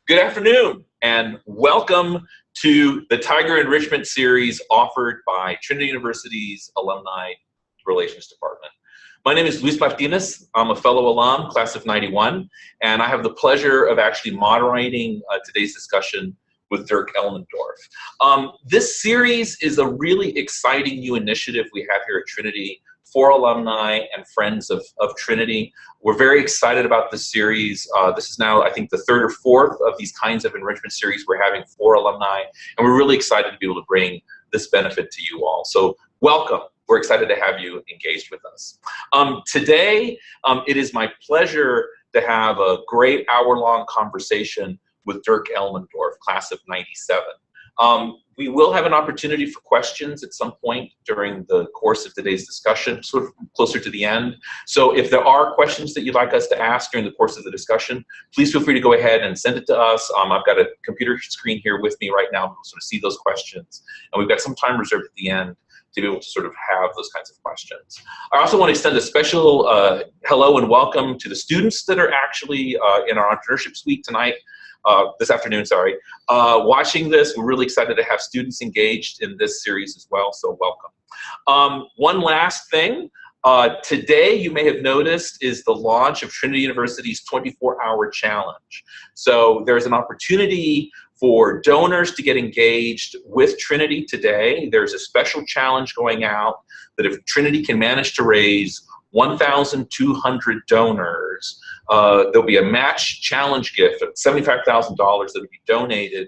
Good afternoon, and welcome to the Tiger Enrichment series offered by Trinity University's Alumni Relations Department. My name is Luis Martinez. I'm a fellow alum, class of '91, and I have the pleasure of actually moderating today's discussion with Dirk Elmendorf. This series is a really exciting new initiative we have here at Trinity for alumni and friends of Trinity. We're very excited about this series. This is now, I think, the third or fourth of these kinds of enrichment series we're having for alumni, and we're really excited to be able to bring this benefit to you all. So welcome. We're excited to have you engaged with us. Today, it is my pleasure to have a great hour-long conversation with Dirk Elmendorf, class of '97. We will have an opportunity for questions at some point during the course of today's discussion, sort of closer to the end. So if there are questions that you'd like us to ask during the course of the discussion, please feel free to go ahead and send it to us. I've got a computer screen here with me right now to sort of see those questions. And we've got some time reserved at the end to be able to sort of have those kinds of questions. I also want to extend a special hello and welcome to the students that are actually in our entrepreneurship suite tonight. This afternoon, sorry. Watching this, we're really excited to have students engaged in this series as well, so welcome. One last thing. Today, you may have noticed, is the launch of Trinity University's 24-hour challenge. So there's an opportunity for donors to get engaged with Trinity today. There's a special challenge going out that if Trinity can manage to raise 1,200 donors, there'll be a match challenge gift of $75,000 that will be donated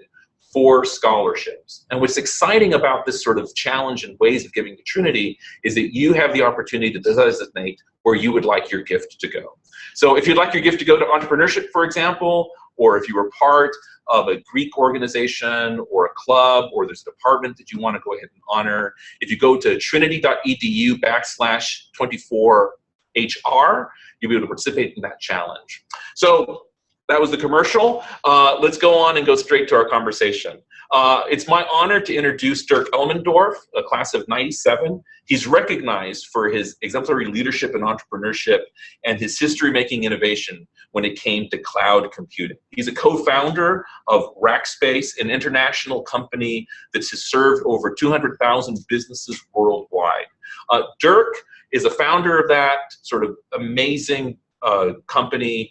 for scholarships. And what's exciting about this sort of challenge and ways of giving to Trinity is that you have the opportunity to designate where you would like your gift to go. So if you'd like your gift to go to entrepreneurship, for example, or if you were part of a Greek organization or a club, or there's a department that you want to go ahead and honor, if you go to trinity.edu/24HR, you'll be able to participate in that challenge. So that was the commercial. Let's go on and go straight to our conversation. It's my honor to introduce Dirk Elmendorf, a class of '97. He's recognized for his exemplary leadership and entrepreneurship and his history-making innovation when it came to cloud computing. He's a co-founder of Rackspace, an international company that has served over 200,000 businesses worldwide. Dirk is a founder of that sort of amazing company.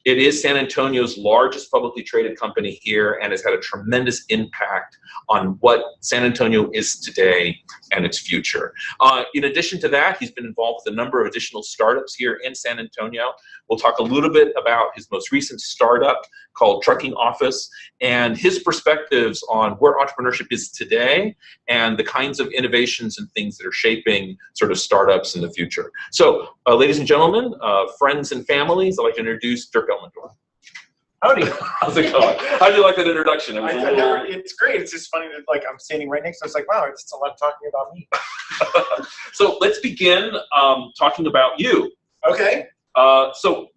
It is San Antonio's largest publicly traded company here and has had a tremendous impact on what San Antonio is today and its future. In addition to that, he's been involved with a number of additional startups here in San Antonio. We'll talk a little bit about his most recent startup called Trucking Office and his perspectives on where entrepreneurship is today and the kinds of innovations and things that are shaping sort of startups in the future. So, ladies and gentlemen, friends and families, I'd like to introduce Dirk Elmendorf. Howdy. How's it going? How'd you like that introduction? It's great. It's just funny that I'm standing right next to it. It's like, wow, it's a lot talking about me. So let's begin talking about you. Okay. So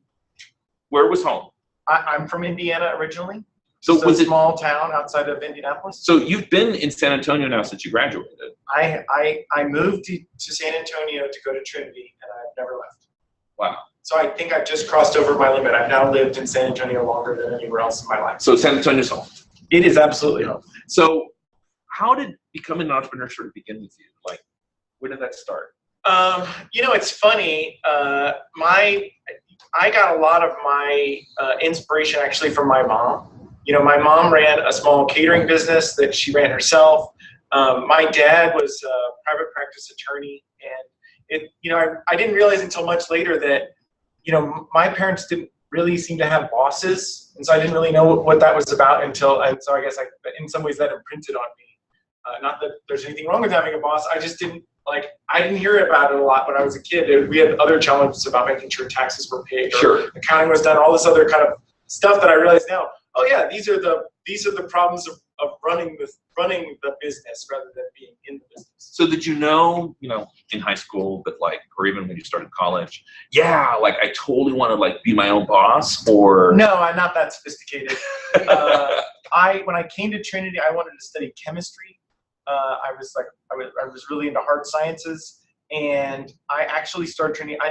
where was home? I'm from Indiana originally. So was a small town outside of Indianapolis. So you've been in San Antonio now since you graduated. I moved to San Antonio to go to Trinity, and I've never left. Wow. So I think I've just crossed over my limit. I've now lived in San Antonio longer than anywhere else in my life. So San Antonio's home. It is absolutely home. So how did becoming an entrepreneur sort of begin with you? Like, when did that start? It's funny. I got a lot of my inspiration actually from my mom. My mom ran a small catering business that she ran herself. My dad was a private practice attorney, and I didn't realize until much later that, my parents didn't really seem to have bosses, and so I didn't really know what that was about and so I guess in some ways that imprinted on me. Not that there's anything wrong with having a boss, I just didn't hear about it a lot when I was a kid. We had other challenges about making sure taxes were paid, or accounting was done, all this other kind of stuff that I realize now, oh yeah, these are the problems of running the business rather than being in the business. So did you know, in high school, but or even when you started college, I totally want to be my own boss, or? No, I'm not that sophisticated. When I came to Trinity, I wanted to study chemistry. I was really into hard sciences, and I actually started Trinity. I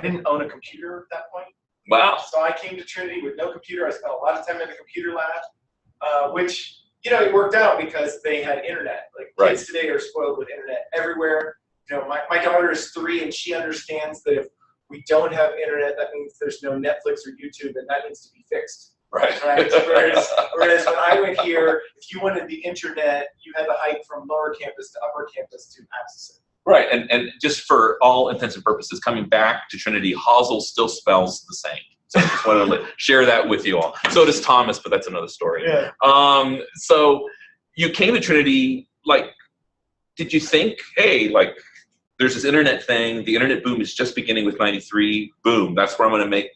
didn't own a computer at that point. Wow. So I came to Trinity with no computer. I spent a lot of time in the computer lab, which, it worked out because they had internet. Like kids today are spoiled with internet everywhere. My daughter is 3 and she understands that if we don't have internet, that means there's no Netflix or YouTube, and that needs to be fixed. Right. Whereas when I went here, if you wanted the internet, you had to hike from lower campus to upper campus to access it. Right, and just for all intents and purposes, coming back to Trinity, Hosel still spells the same. So I just wanted to share that with you all. So does Thomas, but that's another story. Yeah. So you came to Trinity, did you think, hey, there's this internet thing, the internet boom is just beginning with 93, boom, that's where I'm going to make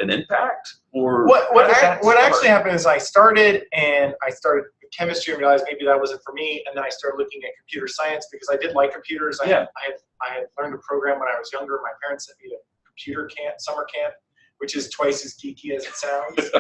an impact? Or what actually happened is I started with chemistry and realized maybe that wasn't for me, and then I started looking at computer science because I did like computers. I had learned to program when I was younger. My parents sent me to computer summer camp, which is twice as geeky as it sounds.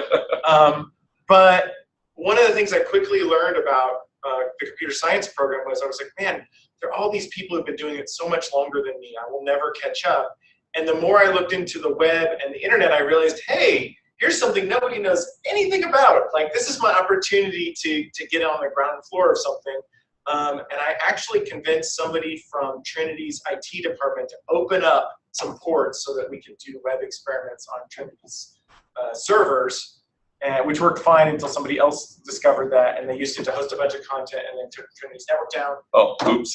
But one of the things I quickly learned about the computer science program was I was like, man, there are all these people who've been doing it so much longer than me. I will never catch up. And the more I looked into the web and the internet, I realized, hey, here's something nobody knows anything about. This is my opportunity to get on the ground floor of something. And I actually convinced somebody from Trinity's IT department to open up some ports so that we could do web experiments on Trinity's servers, which worked fine until somebody else discovered that, and they used it to host a bunch of content and then took Trinity's network down. Oh, oops.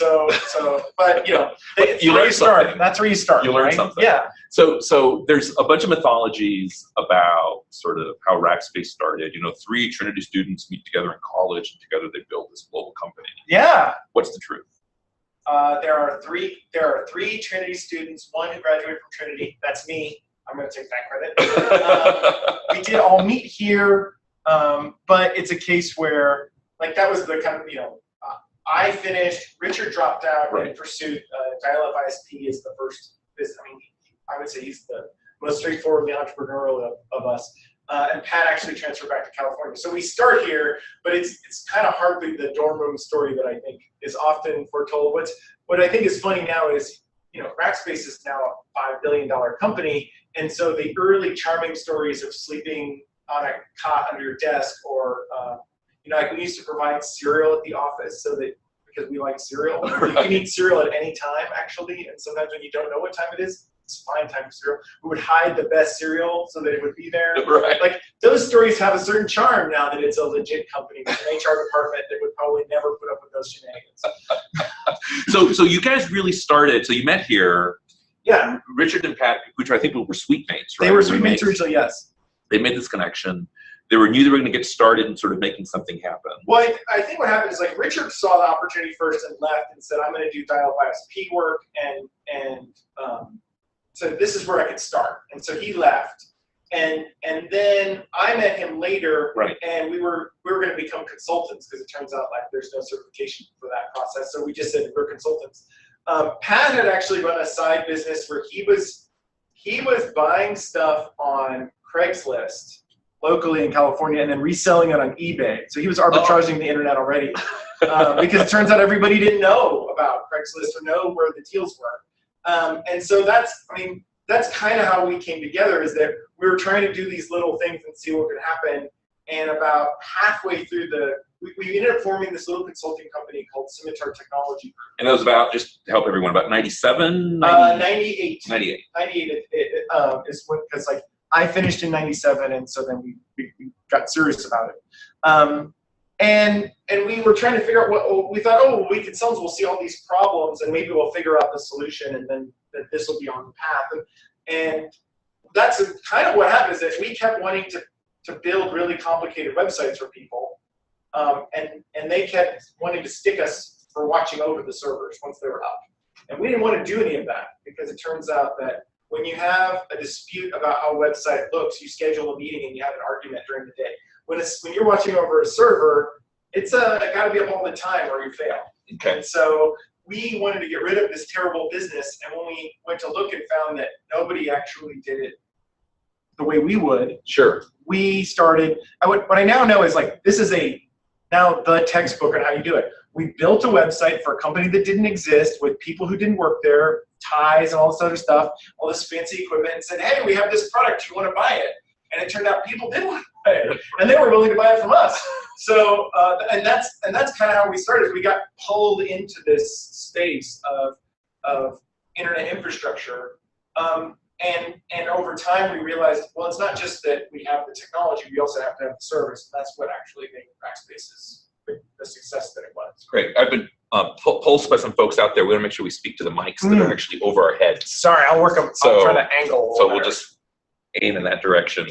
But you learn something. That's where you start. You learn something. Yeah. So there's a bunch of mythologies about sort of how Rackspace started. 3 Trinity students meet together in college, and together they build this global company. Yeah. What's the truth? There are three Trinity students. One who graduated from Trinity. That's me. I'm going to take that credit. We did all meet here, but it's a case where, that was the kind of, I finished, Richard dropped out and pursued dial-up ISP as the first business. I would say he's the most straightforwardly entrepreneurial of us. And Pat actually transferred back to California. So we start here, but it's kind of hardly the dorm room story that I think is often foretold. What I think is funny now is, Rackspace is now a $5 billion company. And so the early charming stories of sleeping on a cot under your desk, or we used to provide cereal at the office because we like cereal. You can eat cereal at any time, actually, and sometimes when you don't know what time it is, it's fine time for cereal. We would hide the best cereal so that it would be there. Right. Those stories have a certain charm now that it's a legit company with an HR department that would probably never put up with those shenanigans. So you guys really started. So you met here. Yeah. Richard and Pat, which I think were suite mates, right? They were suite mates originally, yes. They made this connection. They knew they were going to get started and sort of making something happen. Well, I think what happened is Richard saw the opportunity first and left and said, I'm going to do dial-up ISP work, and so this is where I could start. And so he left. And then I met him later, and we were going to become consultants because it turns out there's no certification for that process. So we just said we're consultants. Pat had actually run a side business where he was buying stuff on Craigslist locally in California and then reselling it on eBay. So he was arbitraging the internet already because it turns out everybody didn't know about Craigslist or know where the deals were. And so that's kind of how we came together, is that we were trying to do these little things and see what could happen. And about halfway through we ended up forming this little consulting company called Scimitar Technology. And that was about, just to help everyone, about 97? 98. 98. 98 is when, because I finished in 97, and so then we got serious about it. And we were trying to figure out what we thought, we consultants will see all these problems and maybe we'll figure out the solution, and then this will be on the path. And that's kind of what happened, is that we kept wanting to build really complicated websites for people. And they kept wanting to stick us for watching over the servers once they were up. And we didn't want to do any of that, because it turns out that when you have a dispute about how a website looks, you schedule a meeting and you have an argument during the day. When you're watching over a server, it's got to be up all the time or you fail. Okay. And so we wanted to get rid of this terrible business, and when we went to look and found that nobody actually did it the way we would, sure, we started. What I now know is this is now the textbook on how you do it. We built a website for a company that didn't exist with people who didn't work there, ties and all this other stuff, all this fancy equipment, and said, hey, we have this product, do you want to buy it? And it turned out people did want to buy it, and they were willing to buy it from us. So, and that's kind of how we started. We got pulled into this space of internet infrastructure, and over time we realized, well, it's not just that we have the technology, we also have to have the service. And that's what actually made Rackspace the success that it was. Great. I've been pulsed by some folks out there. We want to make sure we speak to the mics that are actually over our heads. Sorry, I'll work them. I'll try to angle. So we'll just aim in that direction.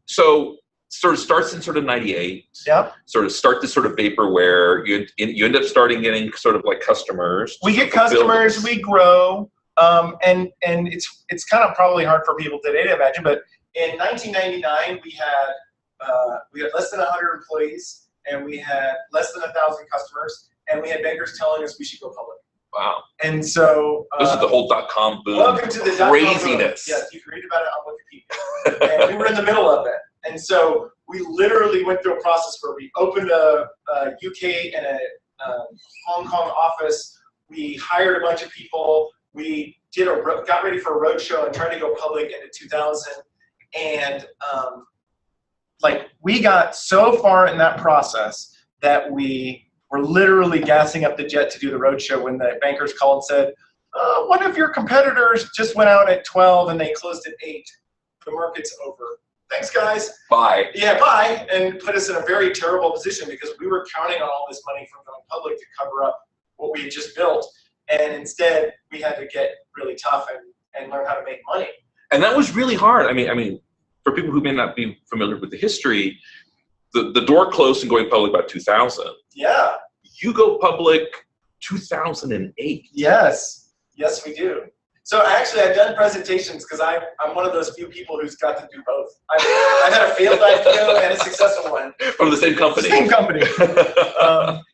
So sort of starts in sort of 98. Yep. Sort of start this sort of vaporware. You end up starting getting sort of like customers. We get customers, we grow, and it's kind of probably hard for people today to imagine, but in 1999 we had less than 100 employees, and we had less than 1,000 customers, and we had bankers telling us we should go public. Wow. And so this is the whole .com boom. Welcome to the craziness. .com boom. Yes, you can read about it on Wikipedia. And we were in the middle of it. And so we literally went through a process where we opened a UK and a Hong Kong office. We hired a bunch of people. We got ready for a roadshow and tried to go public into 2000. And we got so far in that process that we were literally gassing up the jet to do the roadshow when the bankers called and said, one of your competitors just went out at 12 and they closed at 8. The market's over. Thanks, guys. Bye. Yeah, bye. And put us in a very terrible position because we were counting on all this money from going public to cover up what we had just built. And instead, we had to get really tough and learn how to make money. And that was really hard. I mean, for people who may not be familiar with the history, the door closed and going public about 2000. Yeah. You go public 2008. Yes. Yes, we do. So actually, I've done presentations because I'm one of those few people who's got to do both. I've had a failed IPO and a successful one. From the same company. Same company.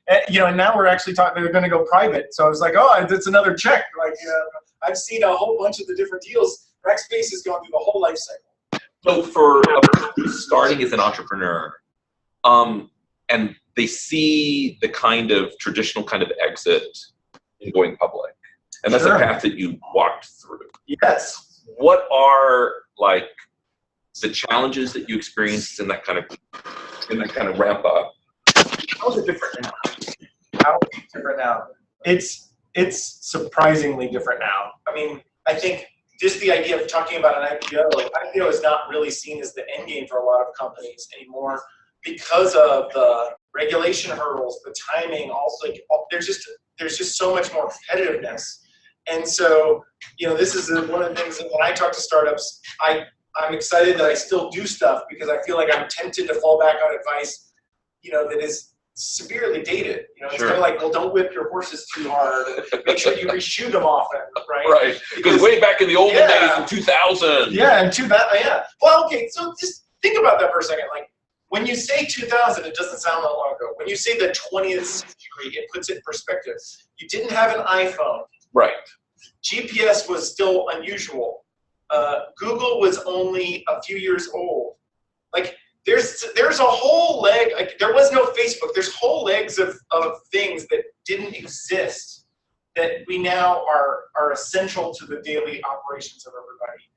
And now we're actually talking, they're going to go private. So I was like, oh, it's another check. I've seen a whole bunch of the different deals. Rackspace has gone through the whole life cycle. So for starting as an entrepreneur, and they see the kind of traditional kind of exit in going public. And that's a path that you walked through. Yes. What are the challenges that you experienced in that kind of ramp up? How is it different now? How is it different now? It's surprisingly different now. I mean, I think just the idea of talking about an IPO is not really seen as the end game for a lot of companies anymore because of the regulation hurdles, the timing, also there's just so much more competitiveness. And so, this is one of the things that when I talk to startups, I'm excited that I still do stuff because I feel like I'm tempted to fall back on advice, that is severely dated. It's kind of like, well, don't whip your horses too hard. Make sure you reshoe them often, right? Right. Because way back in the olden days in 2000. Yeah, in 2000. Yeah. Well, okay. So just think about that for a second. When you say 2000, it doesn't sound that long ago. When you say the 20th century, it puts it in perspective. You didn't have an iPhone. Right. GPS was still unusual. Google was only a few years old. There's a whole leg. There was no Facebook. There's whole legs of things that didn't exist that we now are essential to the daily operations of everybody.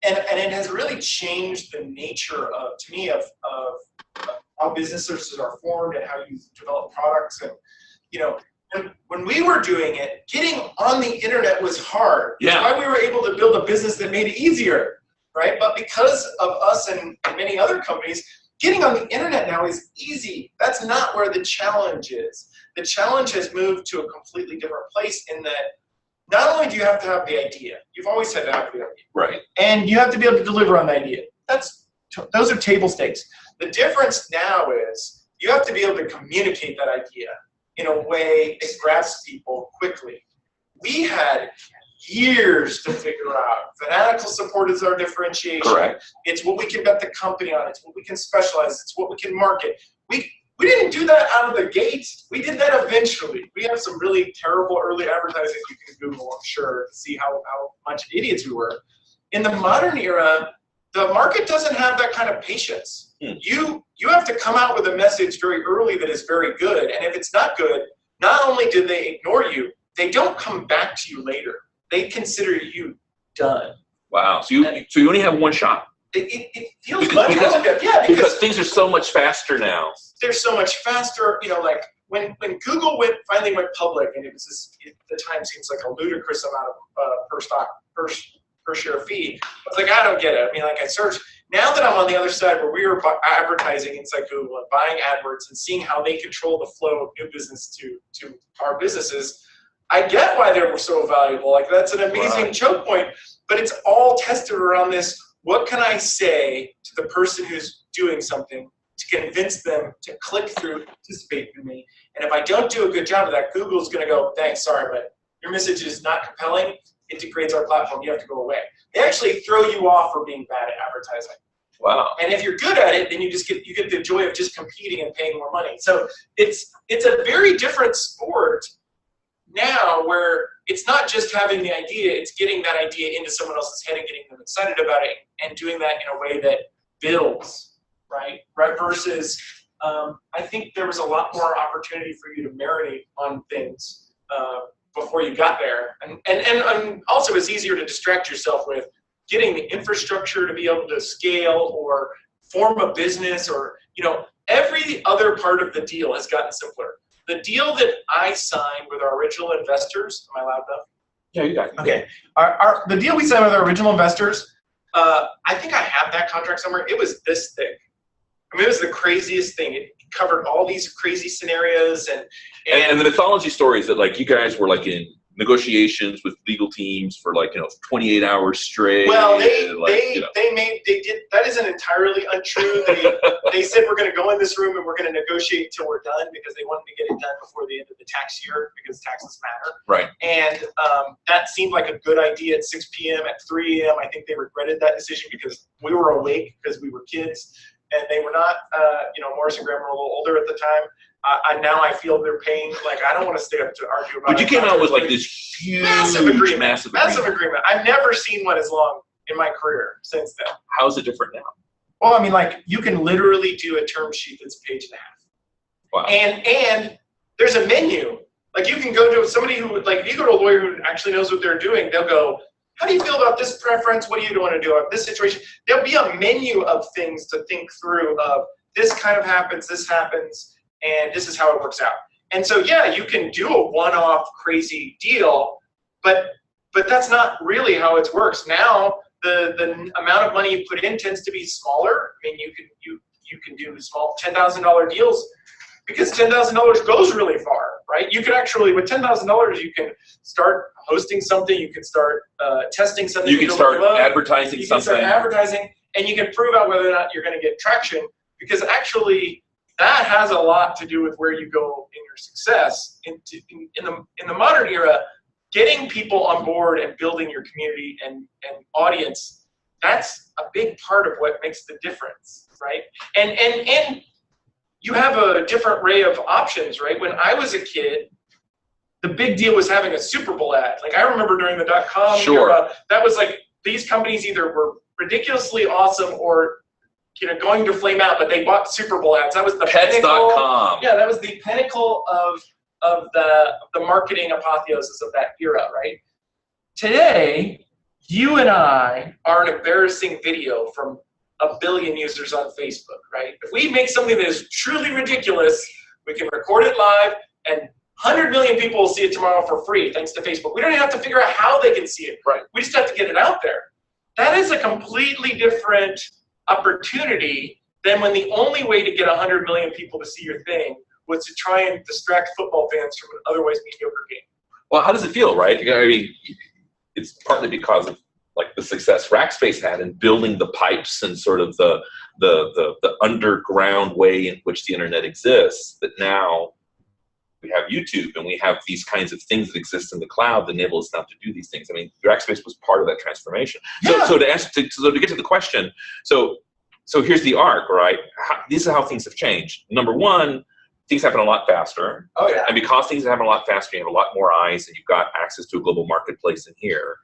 And it has really changed the nature of how businesses are formed and how you develop products. And when we were doing it, getting on the internet was hard. Yeah. That's why we were able to build a business that made it easier, right? But because of us and many other companies, getting on the internet now is easy. That's not where the challenge is. The challenge has moved to a completely different place in that not only do you have to have the idea, you've always had to have the idea. Right. And you have to be able to deliver on the idea. Those are table stakes. The difference now is you have to be able to communicate that idea in a way that grabs people quickly. We had years to figure out. Fanatical support is our differentiation. Correct. It's what we can bet the company on. It's what we can specialize. It's what we can market. We didn't do that out of the gate. We did that eventually. We have some really terrible early advertising you can Google, I'm sure, to see how much idiots we were. In the modern era, the market doesn't have that kind of patience. You have to come out with a message very early that is very good. And if it's not good, not only do they ignore you, they don't come back to you later. they consider you done. Wow. So you only have one shot. It feels much more good. Yeah, because things are so much faster now. They're so much faster. Like when Google finally went public, and it was the time seems like a ludicrous amount of per share fee. I was like, I don't get it. I mean, like I searched. Now that I'm on the other side where we are advertising inside Google and buying AdWords and seeing how they control the flow of new business to our businesses, I get why they were so valuable. Like that's an amazing choke point, but it's all tested around this. What can I say to the person who's doing something to convince them to click through, participate with me? And if I don't do a good job of that, Google's going to go, thanks, sorry, but your message is not compelling. It degrades our platform. You have to go away. They actually throw you off for being bad at advertising. Wow. And if you're good at it, then you get the joy of just competing and paying more money. So it's a very different sport now, where it's not just having the idea, it's getting that idea into someone else's head and getting them excited about it and doing that in a way that builds, right? Versus, I think there was a lot more opportunity for you to marinate on things before you got there. And also it's easier to distract yourself with getting the infrastructure to be able to scale or form a business, or, every other part of the deal has gotten simpler. The deal that I signed with our original investors, am I loud enough? Yeah, you got it. Okay. The deal we signed with our original investors, I think I have that contract somewhere. It was this thick. I mean, it was the craziest thing. It covered all these crazy scenarios and the mythology stories that like you guys were like in negotiations with legal teams for 28 hours straight. Well, they did. That isn't entirely untrue. They said we're going to go in this room and we're going to negotiate until we're done, because they wanted to get it done before the end of the tax year, because taxes matter. Right. And that seemed like a good idea at 6 p.m. At 3 a.m. I think they regretted that decision because we were awake because we were kids, and they were not. Morris and Graham were a little older at the time. Now I feel their pain. Like, I don't want to stay up to argue about it. But you came out with like this huge, massive agreement. I've never seen one as long in my career since then. How is it different now? Well, I mean, like, you can literally do a term sheet that's a page and a half. Wow. And there's a menu. Like, you can go to somebody who, like, if you go to a lawyer who actually knows what they're doing, they'll go, how do you feel about this preference? What do you want to do about this situation? There'll be a menu of things to think through of this kind of happens, this happens, and this is how it works out. And so, yeah, you can do a one-off crazy deal, but that's not really how it works. Now, the amount of money you put in tends to be smaller. I mean, you can do small $10,000 deals because $10,000 goes really far, right? You can actually, with $10,000, you can start hosting something. You can start testing something. You can start advertising something. You can start advertising, and you can prove out whether or not you're going to get traction, because actually that has a lot to do with where you go in your success. In the modern era, getting people on board and building your community and audience, that's a big part of what makes the difference, right? And you have a different array of options, right? When I was a kid, the big deal was having a Super Bowl ad. Like, I remember during the .com era, that was like, these companies either were ridiculously awesome or going to flame out, but they bought Super Bowl ads. That was the Pets.com. Yeah, that was the pinnacle of the marketing apotheosis of that era, right? Today, you and I are an embarrassing video from 1 billion users on Facebook, right? If we make something that is truly ridiculous, we can record it live, and 100 million people will see it tomorrow for free, thanks to Facebook. We don't even have to figure out how they can see it. Right. We just have to get it out there. That is a completely different opportunity than when the only way to get 100 million people to see your thing was to try and distract football fans from an otherwise mediocre game. Well, how does it feel, right? I mean, it's partly because of like the success Rackspace had in building the pipes and sort of the underground way in which the internet exists, that now we have YouTube and we have these kinds of things that exist in the cloud that enable us now to do these things. I mean, Rackspace was part of that transformation. Yeah. So to get to the question, so here's the arc, right? These are how things have changed. Number one, things happen a lot faster. Oh, yeah. And because things happen a lot faster, you have a lot more eyes and you've got access to a global marketplace in here.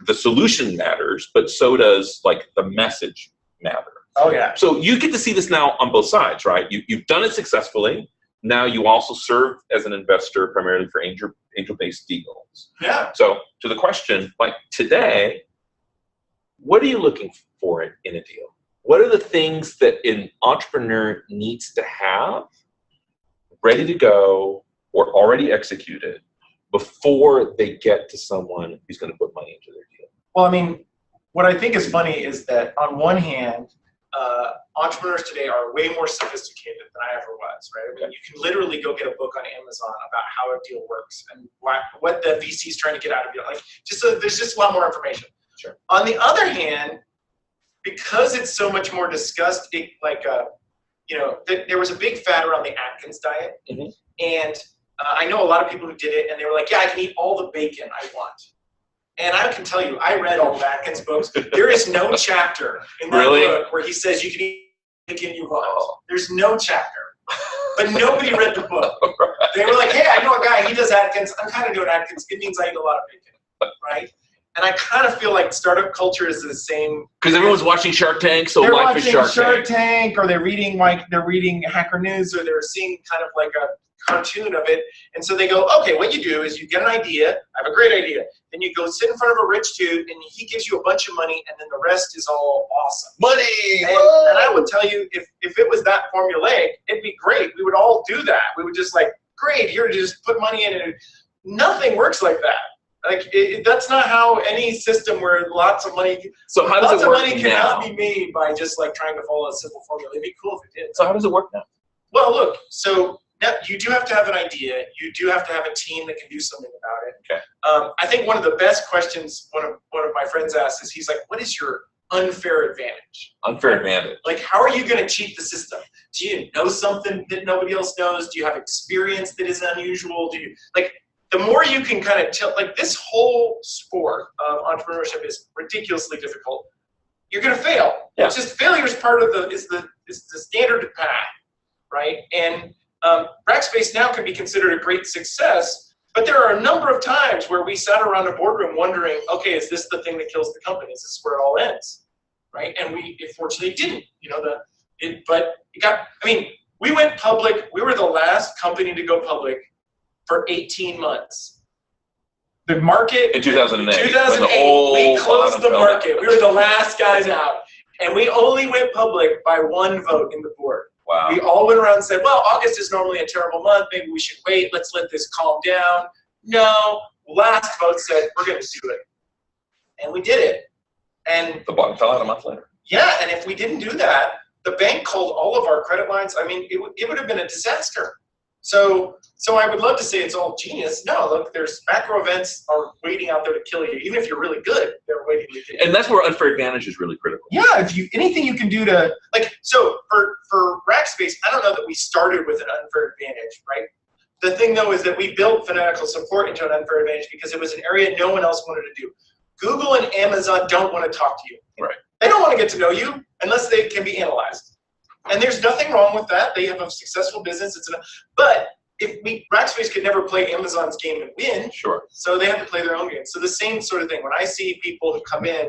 The solution matters, but so does like the message matter. Oh, yeah. So you get to see this now on both sides, right? You've done it successfully. now you also serve as an investor primarily for angel-based deals. Yeah. So to the question, like today, what are you looking for in a deal? What are the things that an entrepreneur needs to have ready to go or already executed before they get to someone who's going to put money into their deal? Well, I mean, what I think is funny is that on one hand, entrepreneurs today are way more sophisticated than I ever was, right? I mean, you can literally go get a book on Amazon about how a deal works and what the VC is trying to get out of you. Like, there's just a lot more information. Sure. On the other hand, because it's so much more discussed, there was a big fad around the Atkins diet, and I know a lot of people who did it, and they were like, yeah, I can eat all the bacon I want. And I can tell you, I read all of Atkins' books. There is no chapter in that book where he says you can eat bacon you want. There's no chapter. But nobody read the book. They were like, hey, I know a guy, he does Atkins. I'm kind of doing Atkins. It means I eat a lot of bacon, right? And I kind of feel like startup culture is the same. Because everyone's watching Shark Tank, so life is Shark Tank, or they're reading Hacker News, or they're seeing kind of like a cartoon of it, and so they go, okay, what you do is you get an idea, I have a great idea, then you go sit in front of a rich dude, and he gives you a bunch of money, and then the rest is all awesome. Money! And I would tell you, if it was that formulaic, it'd be great. We would all do that. We would just like, great, here, just put money in it. Nothing works like that. Like, that's not how any system where lots of money, so how does it work money now? Cannot be made by just like trying to follow a simple formula. It'd be cool if it did. So how does it work now? Well, look, so now you do have to have an idea. You do have to have a team that can do something about it. Okay. I think one of the best questions one of my friends asked is, he's like, what is your unfair advantage? Unfair advantage. Like, how are you going to cheat the system? Do you know something that nobody else knows? Do you have experience that is unusual? Do you, like, the more you can kind of tell, like, this whole sport of entrepreneurship is ridiculously difficult. You're going to fail. Yeah. It's just failure is part of the standard path, right? And Rackspace now can be considered a great success, but there are a number of times where we sat around a boardroom wondering, okay, is this the thing that kills the company? Is this where it all ends, right? And we, fortunately, didn't. You know, we went public. We were the last company to go public for 18 months. The market in 2008. 2008, we closed the market. We were the last guys out, and we only went public by one vote in the board. Wow. We all went around and said, well, August is normally a terrible month. Maybe we should wait. Let's let this calm down. No, last vote said, we're going to do it. And we did it. And the bottom fell out a month later. Yeah, and if we didn't do that, the bank called all of our credit lines. I mean, it would have been a disaster. So I would love to say it's all genius. No, look, there's macro events are waiting out there to kill you. Even if you're really good, they're waiting to kill you. And that's where unfair advantage is really critical. Yeah, anything you can do to, like, so for Rackspace, I don't know that we started with an unfair advantage, right? The thing though is that we built fanatical support into an unfair advantage because it was an area no one else wanted to do. Google and Amazon don't want to talk to you. Right. They don't want to get to know you unless they can be analyzed. And there's nothing wrong with that. They have a successful business. But Rackspace could never play Amazon's game and win. Sure. So they have to play their own game. So the same sort of thing. When I see people who come in,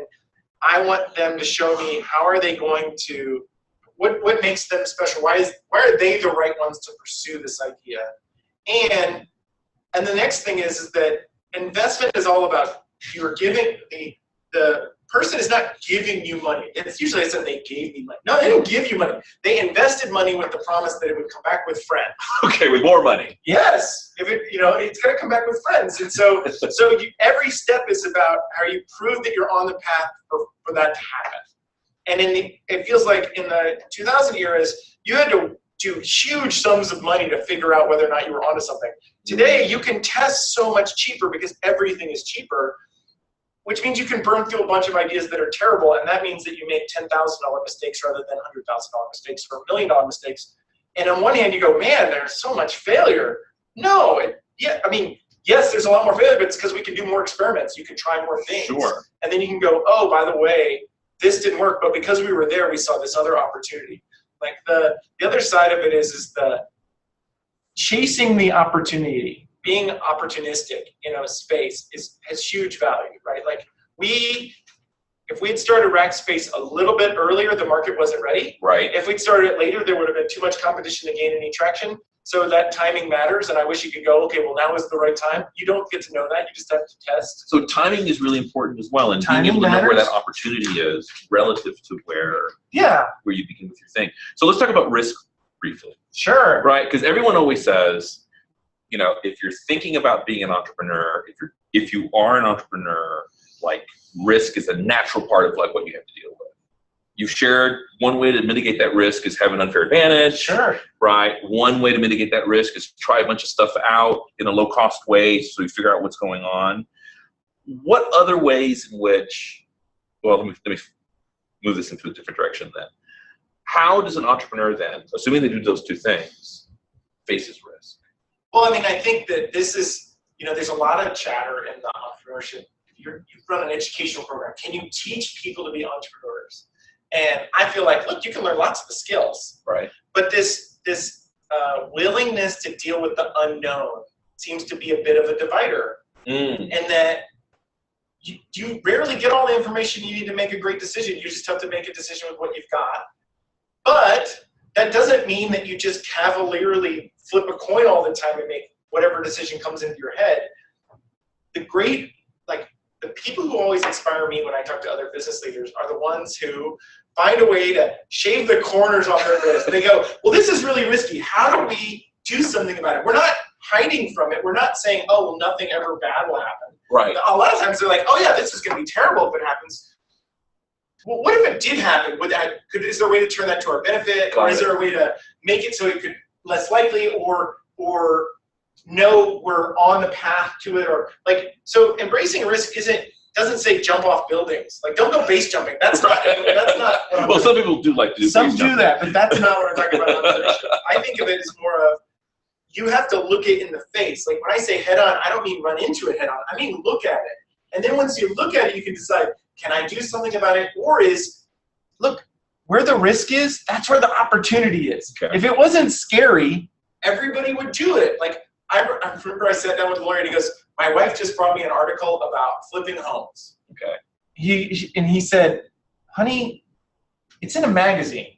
I want them to show me how are they going to, what makes them special? Why are they the right ones to pursue this idea? And the next thing is that investment is all about you're giving the person is not giving you money. It's usually I said they gave me money. No, they didn't give you money. They invested money with the promise that it would come back with friends. Okay, with more money. Yes, it's going to come back with friends. And so every step is about how you prove that you're on the path for that to happen. And it feels like in the 2000 eras, you had to do huge sums of money to figure out whether or not you were onto something. Today, you can test so much cheaper because everything is cheaper, which means you can burn through a bunch of ideas that are terrible, and that means that you make $10,000 mistakes rather than $100,000 mistakes or $1 million mistakes. And on one hand, you go, man, there's so much failure. No, yes, there's a lot more failure, but it's because we can do more experiments. You can try more things. Sure. And then you can go, oh, by the way, this didn't work, but because we were there, we saw this other opportunity. Like the other side of it is the chasing the opportunity. Being opportunistic in a space has huge value, right? Like if we'd started Rackspace a little bit earlier, the market wasn't ready. Right. If we'd started it later, there would have been too much competition to gain any traction. So that timing matters, and I wish you could go, okay, well, now is the right time. You don't get to know that. You just have to test. So timing is really important as well, and being able to know where that opportunity is relative to where you begin with your thing. So let's talk about risk briefly. Sure. Right? Because everyone always says, you know, if you're thinking about being an entrepreneur, if you are an entrepreneur, like risk is a natural part of like what you have to deal with. You've shared one way to mitigate that risk is have an unfair advantage. Sure. Right? One way to mitigate that risk is try a bunch of stuff out in a low-cost way so you figure out what's going on. What other ways in which, well, let me move this into a different direction then. How does an entrepreneur then, assuming they do those two things, faces risk? Well, I mean, I think that this is, you know, there's a lot of chatter in the entrepreneurship. You've run an educational program. Can you teach people to be entrepreneurs? And I feel like, look, you can learn lots of the skills. Right. But this willingness to deal with the unknown seems to be a bit of a divider. And that you rarely get all the information you need to make a great decision. You just have to make a decision with what you've got. But that doesn't mean that you just cavalierly flip a coin all the time and make whatever decision comes into your head. The people who always inspire me when I talk to other business leaders are the ones who find a way to shave the corners off their risk. They go, well, this is really risky. How do we do something about it? We're not hiding from it. We're not saying, oh, well, nothing ever bad will happen. Right. A lot of times they're like, oh, yeah, this is going to be terrible if it happens. Well, what if it did happen? Is there a way to turn that to our benefit? Or is there a way to make it so it could less likely or no, we're on the path to it, or like, so embracing risk doesn't say jump off buildings. Like, don't go base jumping. That's not. Well, some people do like to do. Some do that, but that's not what I'm talking about. I think of it as more of you have to look it in the face. Like when I say head on, I don't mean run into it head on. I mean look at it, and then once you look at it, you can decide: can I do something about it, or look where the risk is? That's where the opportunity is. Okay. If it wasn't scary, everybody would do it. Like. I remember I sat down with a lawyer and he goes, my wife just brought me an article about flipping homes. Okay. He said, honey, it's in a magazine.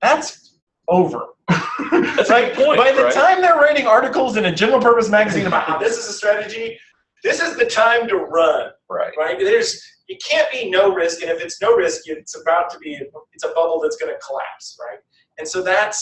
That's over. That's like point, by the right? time they're writing articles in a general purpose magazine about how this is a strategy, this is the time to run. Right. You can't be no risk, and if it's no risk, it's a bubble that's going to collapse, right? And so that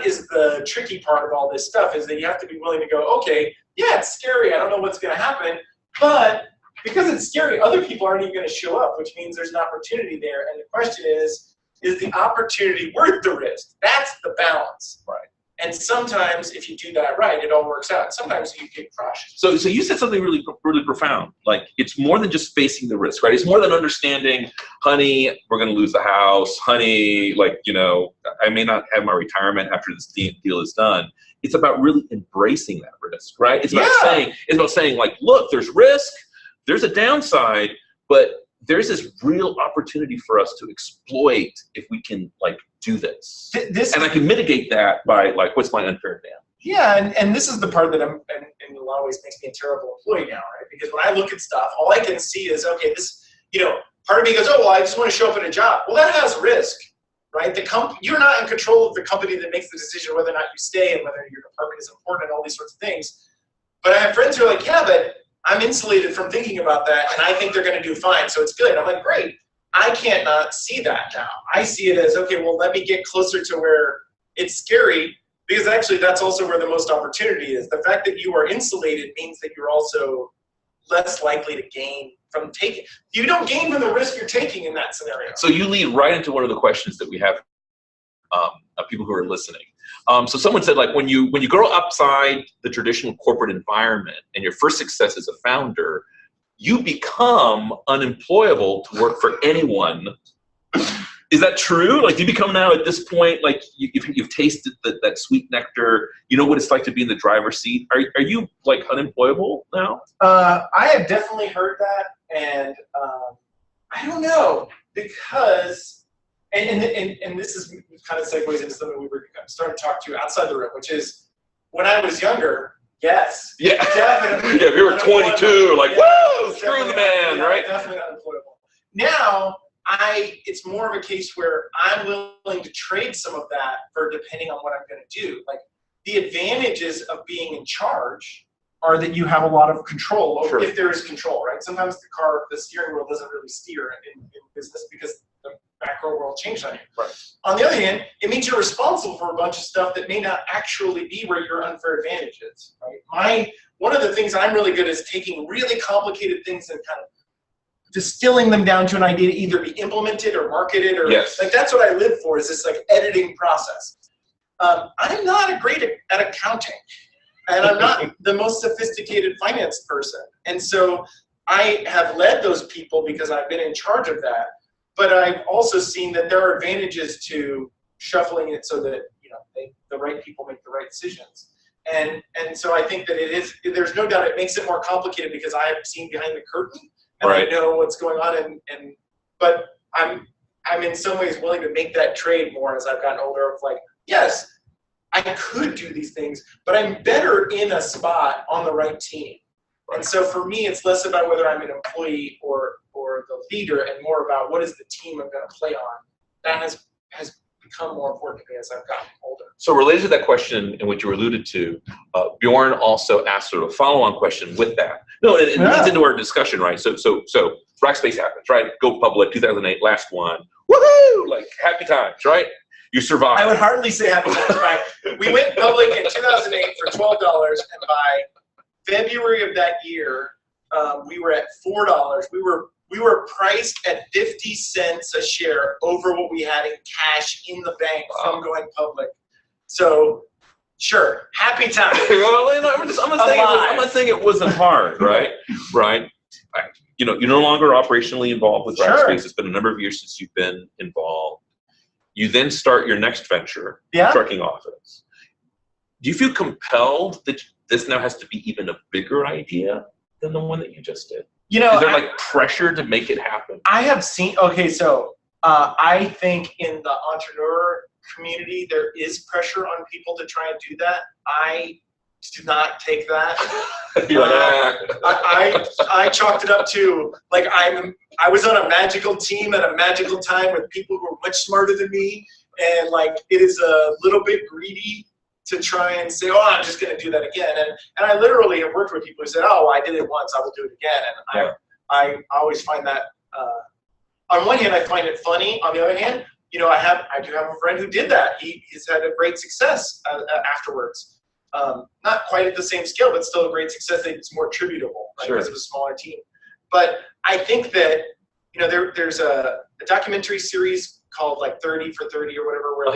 is the tricky part of all this stuff, is that you have to be willing to go, okay, yeah, it's scary. I don't know what's going to happen. But because it's scary, other people aren't even going to show up, which means there's an opportunity there. And the question is the opportunity worth the risk? That's the balance. Right. And sometimes if you do that right, it all works out. Sometimes you get crushed. So you said something really, really profound. Like, it's more than just facing the risk, right? It's more than understanding, honey, we're going to lose the house. Honey, like, you know, I may not have my retirement after this deal is done. It's about really embracing that risk, right? It's about saying, like, look, there's risk, there's a downside, but there's this real opportunity for us to exploit if we can, like, do this. And I can mitigate that by, like, what's my unfair advantage? Yeah, and this is the part that and in a lot of ways makes me a terrible employee now, right? Because when I look at stuff, all I can see is, okay, this, you know, part of me goes, oh, well, I just want to show up at a job. Well, that has risk, right? You're not in control of the company that makes the decision whether or not you stay and whether your department is important and all these sorts of things. But I have friends who are like, yeah, but I'm insulated from thinking about that, and I think they're going to do fine, so it's good. I'm like, great. I can't not see that now. I see it as, okay, well, let me get closer to where it's scary, because actually that's also where the most opportunity is. The fact that you are insulated means that you're also less likely to gain from taking. You don't gain from the risk you're taking in that scenario. So you lead right into one of the questions that we have of people who are listening. So someone said, like, when you grow outside the traditional corporate environment and your first success as a founder, you become unemployable to work for anyone. Is that true? Like, do you become now at this point, like, you've tasted that sweet nectar, you know what it's like to be in the driver's seat? Are you, like, unemployable now? I have definitely heard that, and I don't know, because, and this is kind of segues into something we were starting to talk to outside the room, which is, when I was younger, yes. Yeah. Definitely. Yeah, if you were 22, like, whoa, screw the man, right? Definitely unemployable. Now, it's more of a case where I'm willing to trade some of that for depending on what I'm going to do. Like, the advantages of being in charge are that you have a lot of control over, if there is control, right? Sometimes the steering wheel doesn't really steer in business because the macro world changed on you. Right. On the other hand, it means you're responsible for a bunch of stuff that may not actually be where your unfair advantage is, right? One of the things I'm really good at is taking really complicated things and kind of distilling them down to an idea to either be implemented or marketed, or like that's what I live for, is this like editing process. I'm not great at accounting, and I'm not the most sophisticated finance person. And so I have led those people because I've been in charge of that. But I've also seen that there are advantages to shuffling it so that the right people make the right decisions. And so I think that there's no doubt it makes it more complicated because I have seen behind the curtain and I know what's going on. But I'm in some ways willing to make that trade more as I've gotten older, of like, yes, I could do these things, but I'm better in a spot on the right team. Right. And so for me, it's less about whether I'm an employee or the leader, and more about what is the team I'm going to play on. That has become more important to me as I've gotten older. So related to that question in which you alluded to, Bjorn also asked sort of a follow-on question with that. No, it leads into our discussion, right? So Rackspace happens, right? Go public, 2008, last one. Woohoo! Like happy times, right? You survived. I would hardly say happy times. Right? We went public in 2008 for $12, and by February of that year, we were at $4. We were priced at 50 cents a share over what we had in cash in the bank from going public. So, sure, happy time. Well, I'm not saying it wasn't hard, right? Right. You're no longer operationally involved with Rackspace. It's been a number of years since you've been involved. You then start your next venture, trucking office. Do you feel compelled that this now has to be even a bigger idea than the one that you just did? Is there like pressure to make it happen? I have seen, so I think in the entrepreneur community, there is pressure on people to try and do that. I do not take that. I chalked it up to, like, I was on a magical team at a magical time with people who were much smarter than me, and like it is a little bit greedy to try and say, oh, I'm just going to do that again. And I literally have worked with people who said, oh, I did it once, I will do it again. And I always find that, on one hand, I find it funny. On the other hand, I do have a friend who did that. He's had a great success afterwards. Not quite at the same scale, but still a great success. It's more attributable, right? Because it was a smaller team. But I think that, there's a documentary series called like 30 for 30 or whatever, where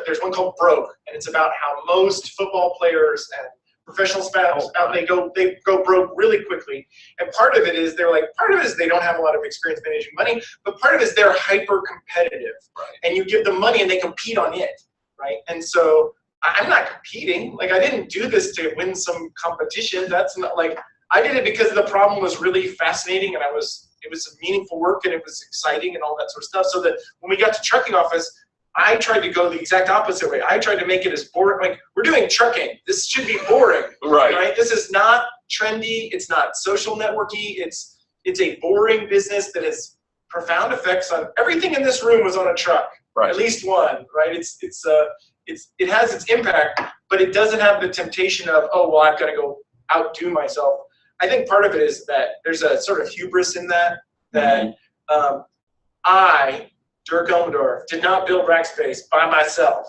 there's one called Broke, and it's about how most football players and professional sports they go broke really quickly. And part of it is they don't have a lot of experience managing money, but part of it is they're hyper competitive, and you give them money and they compete on it, right? And so I'm not competing. Like, I didn't do this to win some competition. That's not, like, I did it because the problem was really fascinating, and it was meaningful work, and it was exciting and all that sort of stuff. So that when we got to trucking office, I tried to go the exact opposite way. I tried to make it as boring. Like, we're doing trucking. This should be boring, right? This is not trendy. It's not social networky. It's a boring business that has profound effects on everything in this room was on a truck, at least one, right? It has its impact, but it doesn't have the temptation of, oh, well, I've got to go outdo myself. I think part of it is that there's a sort of hubris in that I, Dirk Elmendorf, did not build Rackspace by myself.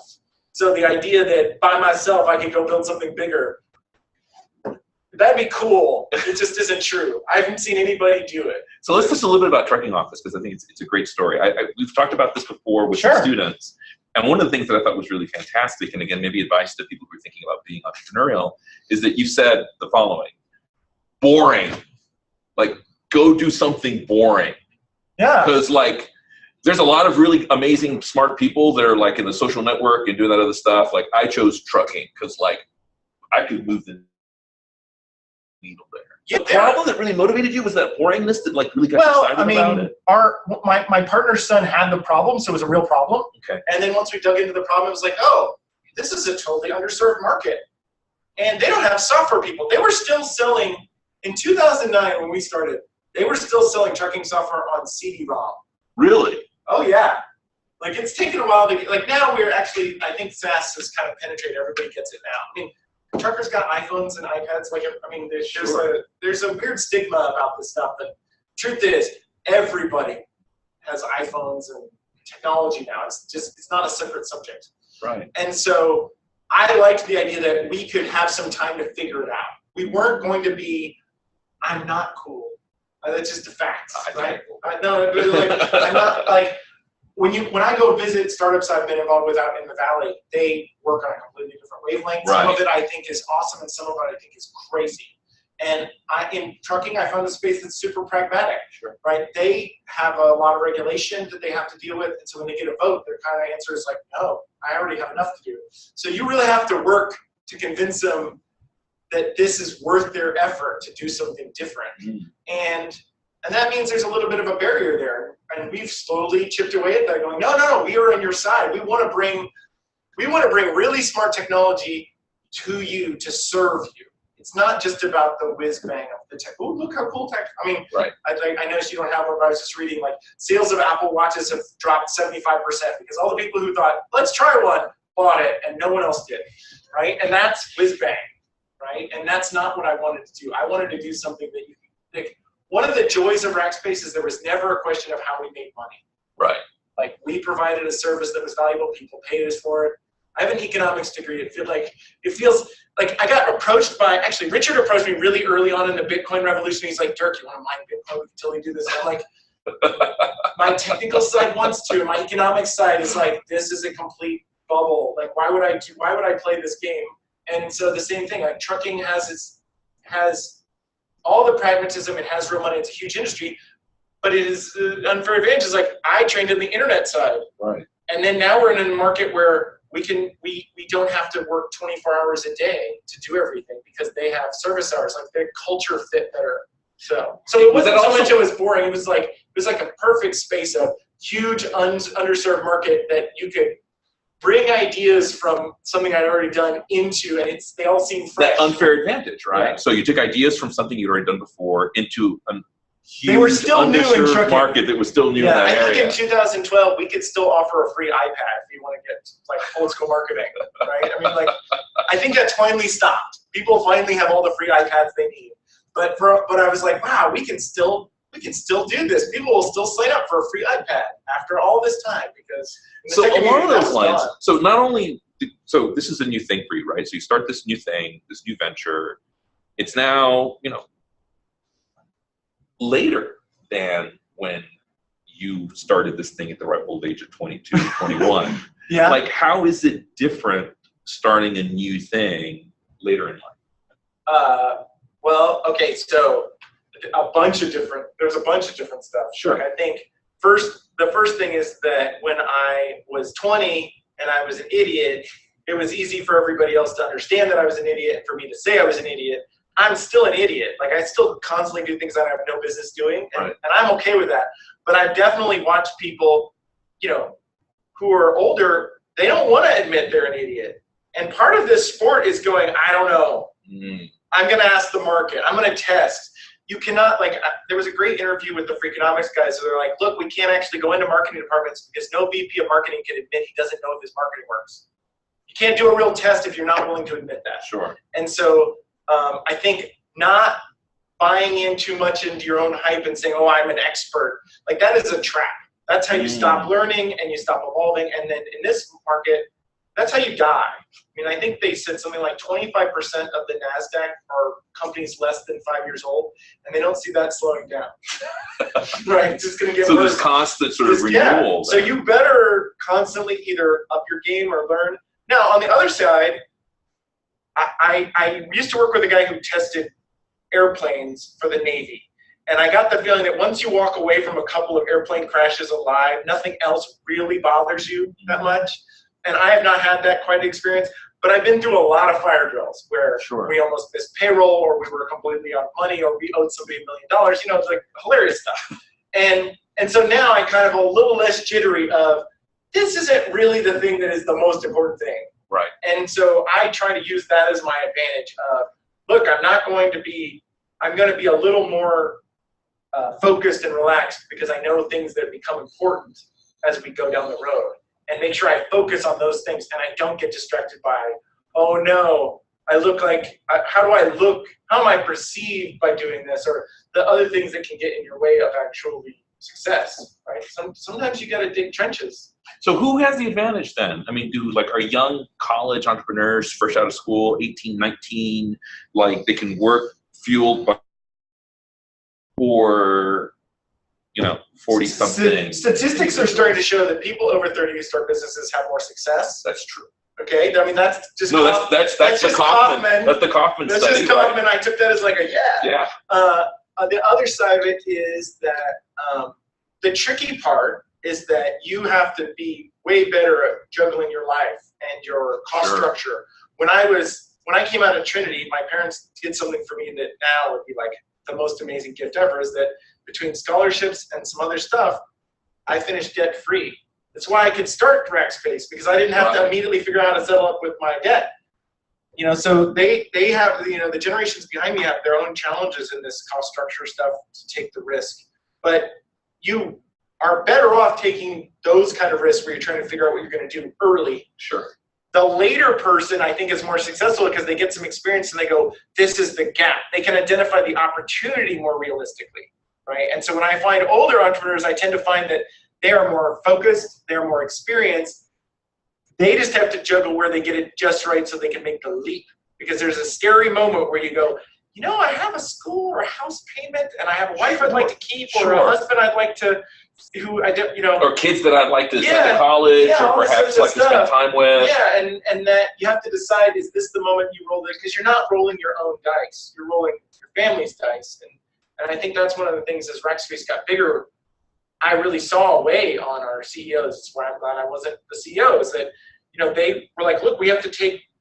So the idea that by myself I could go build something bigger, that'd be cool. It just isn't true. I haven't seen anybody do it. So let's talk a little bit about trucking office, because I think it's a great story. We've talked about this before with some students. And one of the things that I thought was really fantastic, and again, maybe advice to people who are thinking about being entrepreneurial, is that you said the following: boring. Like, go do something boring. Yeah. Because, like, there's a lot of really amazing, smart people that are, like, in the social network and doing that other stuff. Like, I chose trucking because, like, I could move the needle there. The problem that really motivated you was that boringness that, like, really got you excited about it? My partner's son had the problem, so it was a real problem. Okay. And then once we dug into the problem, it was like, oh, this is a totally underserved market. And they don't have software people. They were still selling, in 2009 when we started, they were still selling trucking software on CD-ROM. Really? Oh, yeah. Like it's taken a while to get, like now we're actually, I think SaaS has kind of penetrated, everybody gets it now. I mean, truckers got iPhones and iPads, like, I mean, there's a weird stigma about this stuff, but truth is, everybody has iPhones and technology now. It's not a separate subject. Right. And so I liked the idea that we could have some time to figure it out. We weren't going to be, I'm not cool. That's just a fact, right? No, like, I'm not, like, when I go visit startups I've been involved with out in the Valley, they work on a completely different wavelength. Right. Some of it I think is awesome, and some of it I think is crazy. And in trucking, I found a space that's super pragmatic, right? They have a lot of regulation that they have to deal with, and so when they get a vote, their kind of answer is like, no, I already have enough to do. So you really have to work to convince them that this is worth their effort to do something different. And that means there's a little bit of a barrier there. And we've slowly chipped away at that, going, no, we are on your side. We want to bring really smart technology to you to serve you. It's not just about the whiz bang of the tech. Oh, look how cool tech. I mean, right. I noticed you don't have one, but I was just reading, like, sales of Apple Watches have dropped 75% because all the people who thought, let's try one, bought it, and no one else did, right? And that's whiz bang, right? And that's not what I wanted to do. I wanted to do something that you could, like, one of the joys of Rackspace is there was never a question of how we made money. Right. Like, we provided a service that was valuable, people paid us for it. I have an economics degree. It feels like I got approached by, actually, Richard approached me really early on in the Bitcoin revolution. He's like, Dirk, you want to mine Bitcoin until we do this? I'm like, my technical side wants to, and my economics side is like, this is a complete bubble. Like, why would I play this game? And so the same thing, like, trucking has all the pragmatism, it has real money, it's a huge industry, but it is unfair advantage is like, I trained in the internet side. Right. And then now we're in a market where we don't have to work 24 hours a day to do everything because they have service hours, like their culture fit better. So it wasn't so much it was boring, it was like a perfect space of huge underserved market that you could bring ideas from something I'd already done into, and they all seem fresh. That unfair advantage, right? Yeah. So you took ideas from something you'd already done before into a huge they were still new in trucking. Market that was still new in that area. I think in 2012 we could still offer a free iPad if you want to get like old school marketing, right? I mean, like, I think that finally stopped. People finally have all the free iPads they need. But I was like, wow, we can still do this. People will still sign up for a free iPad after all this time because. So along those lines, so not only, so this is a new thing for you, right? So you start this new thing, this new venture. It's now, later than when you started this thing at the ripe old age of 22, 21. Yeah. Like, how is it different starting a new thing later in life? Well, okay, so there's a bunch of different stuff. Sure. I think the first thing is that when I was 20 and I was an idiot, it was easy for everybody else to understand that I was an idiot and for me to say I was an idiot. I'm still an idiot. Like, I still constantly do things that I have no business doing, and I'm okay with that. But I've definitely watched people, who are older, they don't want to admit they're an idiot. And part of this sport is going, I don't know. I'm going to ask the market. I'm going to test. You cannot, like, there was a great interview with the Freakonomics guys. So they're like, look, we can't actually go into marketing departments because no VP of marketing can admit he doesn't know if his marketing works. You can't do a real test if you're not willing to admit that. Sure. And so I think not buying in too much into your own hype and saying, oh, I'm an expert, like, that is a trap. That's how you stop learning and you stop evolving. And then in this market, that's how you die. I mean, I think they said something like 25% of the NASDAQ are companies less than 5 years old, and they don't see that slowing down. Right? It's just going to get worse. So there's constant sort of renewal. So you better constantly either up your game or learn. Now, on the other side, I used to work with a guy who tested airplanes for the Navy. And I got the feeling that once you walk away from a couple of airplane crashes alive, nothing else really bothers you that much. And I have not had that quite experience, but I've been through a lot of fire drills where we almost missed payroll, or we were completely out of money, or we owed somebody $1 million. It's like hilarious stuff. And so now I'm kind of a little less jittery of, this isn't really the thing that is the most important thing. Right. And so I try to use that as my advantage of, look, I'm going to be a little more focused and relaxed because I know things that become important as we go down the road, and make sure I focus on those things and I don't get distracted by, oh no, I look like, how do I look? How am I perceived by doing this? Or the other things that can get in your way of actually success, right? Sometimes you got to dig trenches. So who has the advantage then? I mean, are young college entrepreneurs fresh out of school, 18, 19, like they can work fueled by, or, 40 something? Statistics are starting to show that people over 30 who start businesses have more success. That's true. Okay, I mean that's just that's the Kaufman. That's the Kaufman study. That's just Kaufman. Right? I took that as like a yeah. The other side of it is that the tricky part is that you have to be way better at juggling your life and your cost structure. When I came out of Trinity, my parents did something for me that now would be like the most amazing gift ever. Is that between scholarships and some other stuff, I finished debt free. That's why I could start Rackspace, because I didn't have to immediately figure out how to settle up with my debt. So they have, the generations behind me have their own challenges in this cost structure stuff to take the risk. But you are better off taking those kind of risks where you're trying to figure out what you're going to do early. Sure. The later person, I think, is more successful because they get some experience and they go, this is the gap. They can identify the opportunity more realistically, right? And so when I find older entrepreneurs, I tend to find that they are more focused, they're more experienced. They just have to juggle where they get it just right so they can make the leap. Because there's a scary moment where you go, I have a school or a house payment, and I have a wife I'd like to keep, or a husband I'd like to, or kids that I'd like to send to college, or perhaps like to spend time with. Yeah, and that you have to decide, is this the moment you roll it? Because you're not rolling your own dice, you're rolling your family's dice. And I think that's one of the things as Rackspace got bigger, I really saw a way on our CEOs. That's why I'm glad I wasn't the CEO, is that, they were like, look, we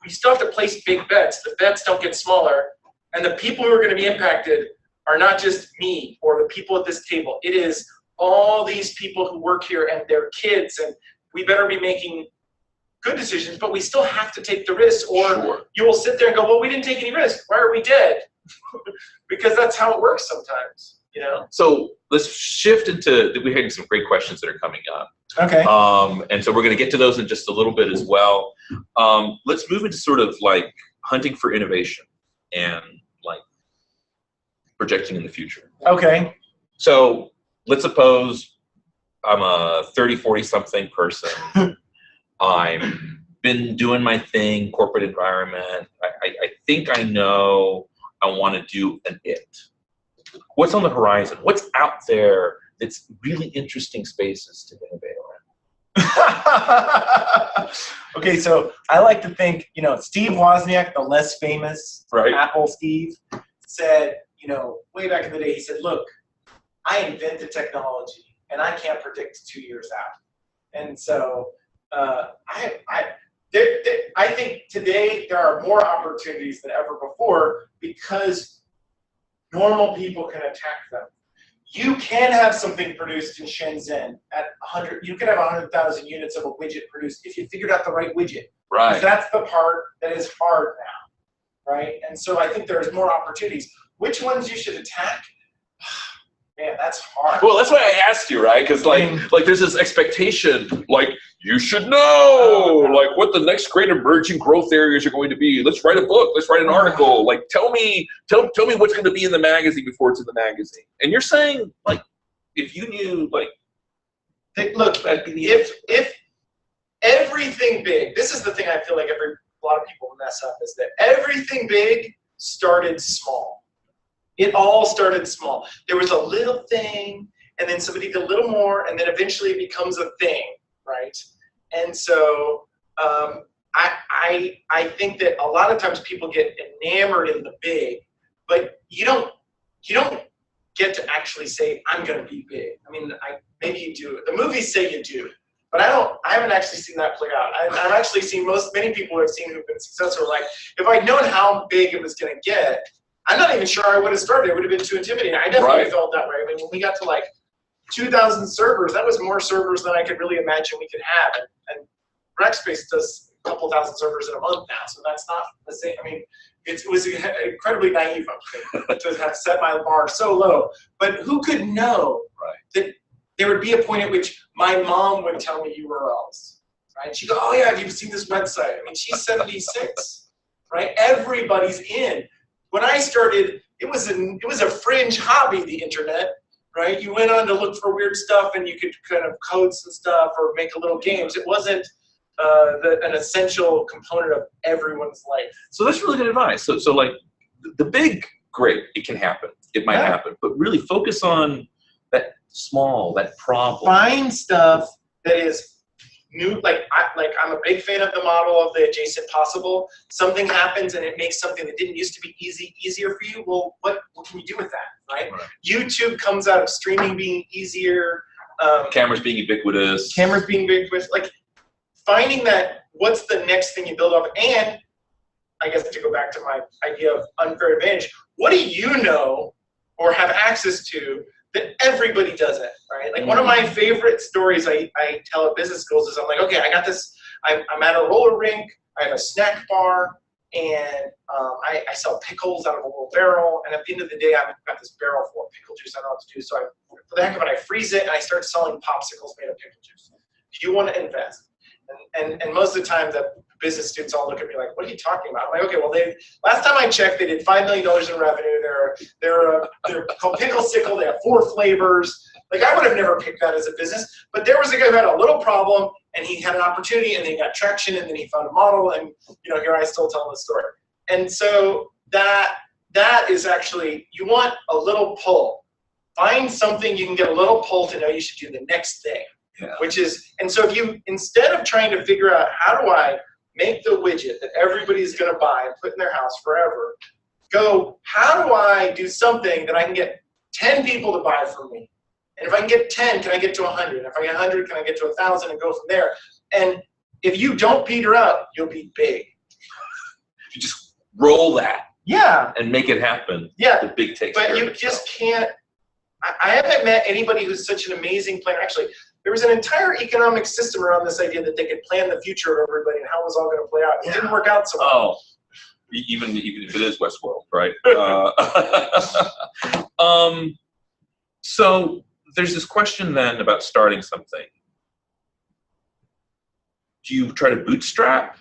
still have to place big bets. The bets don't get smaller. And the people who are going to be impacted are not just me or the people at this table. It is all these people who work here and their kids. And we better be making good decisions, but we still have to take the risk, or you will sit there and go, well, we didn't take any risk. Why are we dead? Because that's how it works sometimes. So let's shift into, we're having some great questions that are coming up. Okay. And so we're going to get to those in just a little bit as well. Let's move into sort of like hunting for innovation and like projecting in the future. Okay. So let's suppose I'm a 30, 40 something person. I've been doing my thing, corporate environment. I think I know I want to do an it. What's on the horizon? What's out there that's really interesting spaces to innovate around? Okay, so I like to think, Steve Wozniak, the less famous Apple Steve, said, way back in the day, he said, look, I invented technology and I can't predict 2 years out. And so I think today there are more opportunities than ever before because normal people can attack them. You can have something produced in Shenzhen at 100. You can have 100,000 units of a widget produced if you figured out the right widget. Right. That's the part that is hard now, right? And so I think there's more opportunities. Which ones you should attack? Man, that's hard. Well, that's why I asked you, right? Because like there's this expectation, like you should know, like what the next great emerging growth areas are going to be. Let's write a book. Let's write an article. Like tell me what's going to be in the magazine before it's in the magazine. And you're saying like if you knew like, look, if everything big. This is the thing I feel like a lot of people mess up, is that everything big started small. It all started small. There was a little thing, and then somebody did a little more, and then eventually it becomes a thing, right? And so I think that a lot of times people get enamored in the big, but you don't get to actually say, I'm going to be big. I mean, maybe you do. The movies say you do, but I haven't actually seen that play out. I've actually seen many people I've seen who've been successful, like, if I'd known how big it was going to get, I'm not even sure I would have started. It would have been too intimidating. I definitely felt that way. I mean, when we got to like 2,000 servers, that was more servers than I could really imagine we could have. And Rackspace does a couple thousand servers in a month now, so that's not the same. I mean, it was incredibly naive of me to have set my bar so low. But who could know that there would be a point at which my mom would tell me URLs, right? She'd go, oh yeah, have you seen this website? I mean, she's 76, right? Everybody's in. When I started, it was a fringe hobby, the internet, right? You went on to look for weird stuff and you could kind of code some stuff or make a little games. It wasn't an essential component of everyone's life. So that's really good advice. So like the big, great, it can happen. It might happen, but really focus on that small, that problem. Find stuff that is new. I'm a big fan of the model of the adjacent possible. Something happens and it makes something that didn't used to be easier for you. Well, what can you do with that, right? YouTube comes out of streaming being easier. Cameras being ubiquitous. Like finding that, what's the next thing you build up? And I guess to go back to my idea of unfair advantage, what do you know or have access to that everybody doesn't, right? Like one of my favorite stories I tell at business schools is I'm like, okay, I got this, I'm at a roller rink, I have a snack bar, and I sell pickles out of a little barrel, and at the end of the day, I've got this barrel full of pickle juice I don't know what to do, so for the heck of it, I freeze it, and I start selling popsicles made of pickle juice. Do you want to invest? And most of the time, the business students all look at me like, what are you talking about? I'm like, okay, well, last time I checked, they did $5 million in revenue. They're called Pickle Sickle. They have 4 flavors. Like, I would have never picked that as a business. But there was a guy who had a little problem, and he had an opportunity, and then he got traction, and then he found a model, and here I still tell the story. And so that is actually, you want a little pull. Find something you can get a little pull to know you should do the next thing. Yeah. Which is, and so if you, instead of trying to figure out how do I make the widget that everybody's going to buy and put in their house forever, go, how do I do something that I can get 10 people to buy from me? And if I can get 10, can I get to 100? If I get 100, can I get to 1,000 and go from there? And if you don't peter out, you'll be big. You just roll that. Yeah. And make it happen. Yeah. The big takes But you just can't, I haven't met anybody who's such an amazing planner. Actually, there was an entire economic system around this idea that they could plan the future of everybody and how it was all going to play out. It didn't work out so well. Oh, even if it is Westworld, right? So there's this question then about starting something. Do you try to bootstrap,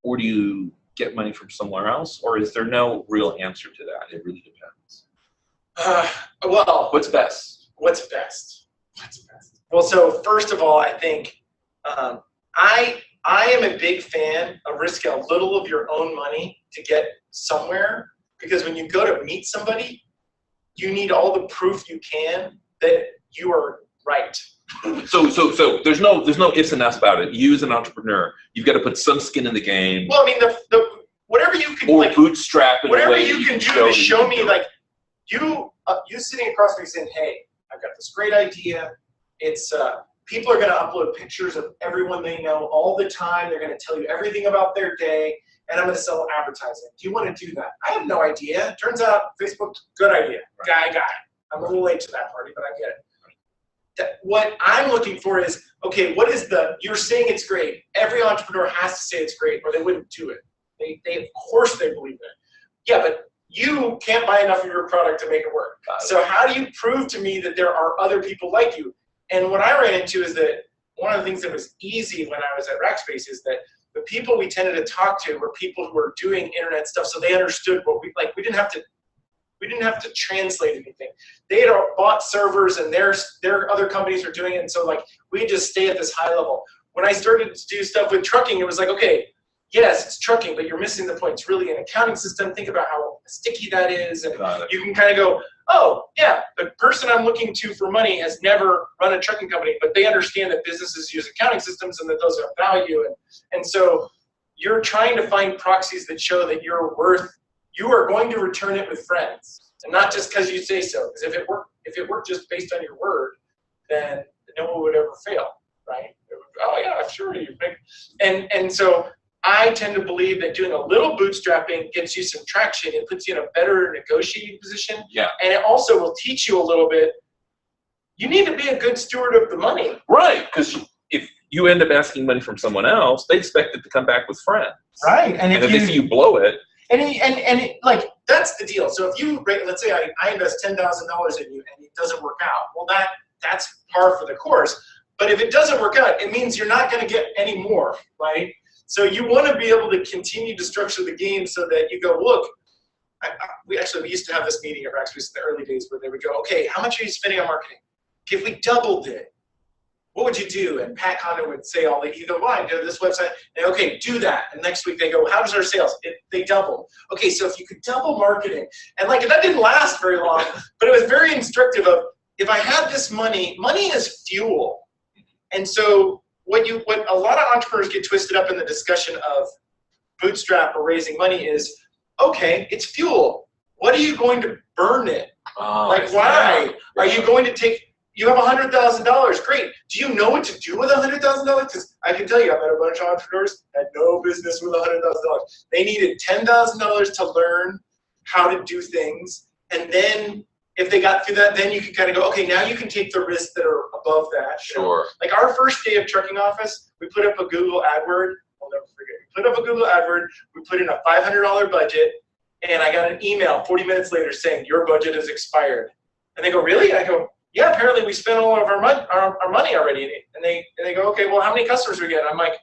or do you get money from somewhere else, or is there no real answer to that? It really depends. Well, what's best? What's best? Well, so first of all, I think I am a big fan of risking a little of your own money to get somewhere, because when you go to meet somebody, you need all the proof you can that you are right. So there's no ifs and buts about it. You as an entrepreneur, you've got to put some skin in the game. Well, I mean, the whatever you can, or bootstrap it. Whatever you can do to show me, like you sitting across from me saying, "Hey, I've got this great idea. It's people are going to upload pictures of everyone they know all the time. They're going to tell you everything about their day, and I'm going to sell advertising. Do you want to do that?" I have no idea. Turns out Facebook, good idea. Guy. I'm a little late to that party, but I get it. What I'm looking for is, okay, what is you're saying it's great. Every entrepreneur has to say it's great, or they wouldn't do it. They of course they believe it. Yeah, but you can't buy enough of your product to make it work. So how do you prove to me that there are other people like you? And what I ran into is that one of the things that was easy when I was at Rackspace is that the people we tended to talk to were people who were doing internet stuff, so they understood what we didn't have to translate anything. They had bought servers, and their other companies were doing it, and so we just stay at this high level. When I started to do stuff with trucking, it was like, okay, yes, it's trucking, but you're missing the point. It's really an accounting system. Think about how sticky that is, and you can kind of go, oh, yeah, the person I'm looking to for money has never run a trucking company, but they understand that businesses use accounting systems and that those have value. And so you're trying to find proxies that show that you are going to return it with friends, and not just because you say so. Because if it worked just based on your word, then no one would ever fail, right? Oh yeah, sure. And so I tend to believe that doing a little bootstrapping gets you some traction and puts you in a better negotiating position. Yeah. And it also will teach you a little bit. You need to be a good steward of the money. Right, because if you end up asking money from someone else, they expect it to come back with friends. Right. And if they see you blow it. And that's the deal. So if you, let's say I invest $10,000 in you and it doesn't work out, well, that's par for the course. But if it doesn't work out, it means you're not going to get any more, right? So you want to be able to continue to structure the game so that you go, look, we used to have this meeting at Rackspace in the early days where they would go, okay, how much are you spending on marketing? If we doubled it, what would you do? And Pat Condon would say all that. You go, well, go to this website. And okay, do that. And next week they go, how does our sales? They double. Okay, so if you could double marketing. And like that didn't last very long, but it was very instructive of, if I had this money is fuel. And so what a lot of entrepreneurs get twisted up in the discussion of bootstrap or raising money is, okay, it's fuel. What are you going to burn it? Like, why? Are you going to take, you have $100,000, great. Do you know what to do with $100,000? Because I can tell you, I met a bunch of entrepreneurs that had no business with $100,000. They needed $10,000 to learn how to do things. And then if they got through that, then you can kind of go, okay, now you can take the risks that are above that. Sure. Like our first day of Trucking Office, we put up a Google AdWord. I'll never forget. We put up a Google AdWord. We put in a $500 budget. And I got an email 40 minutes later saying, your budget is expired. And they go, really? I go, yeah, apparently we spent all of our money already. And they go, okay, well, how many customers we get? I'm like,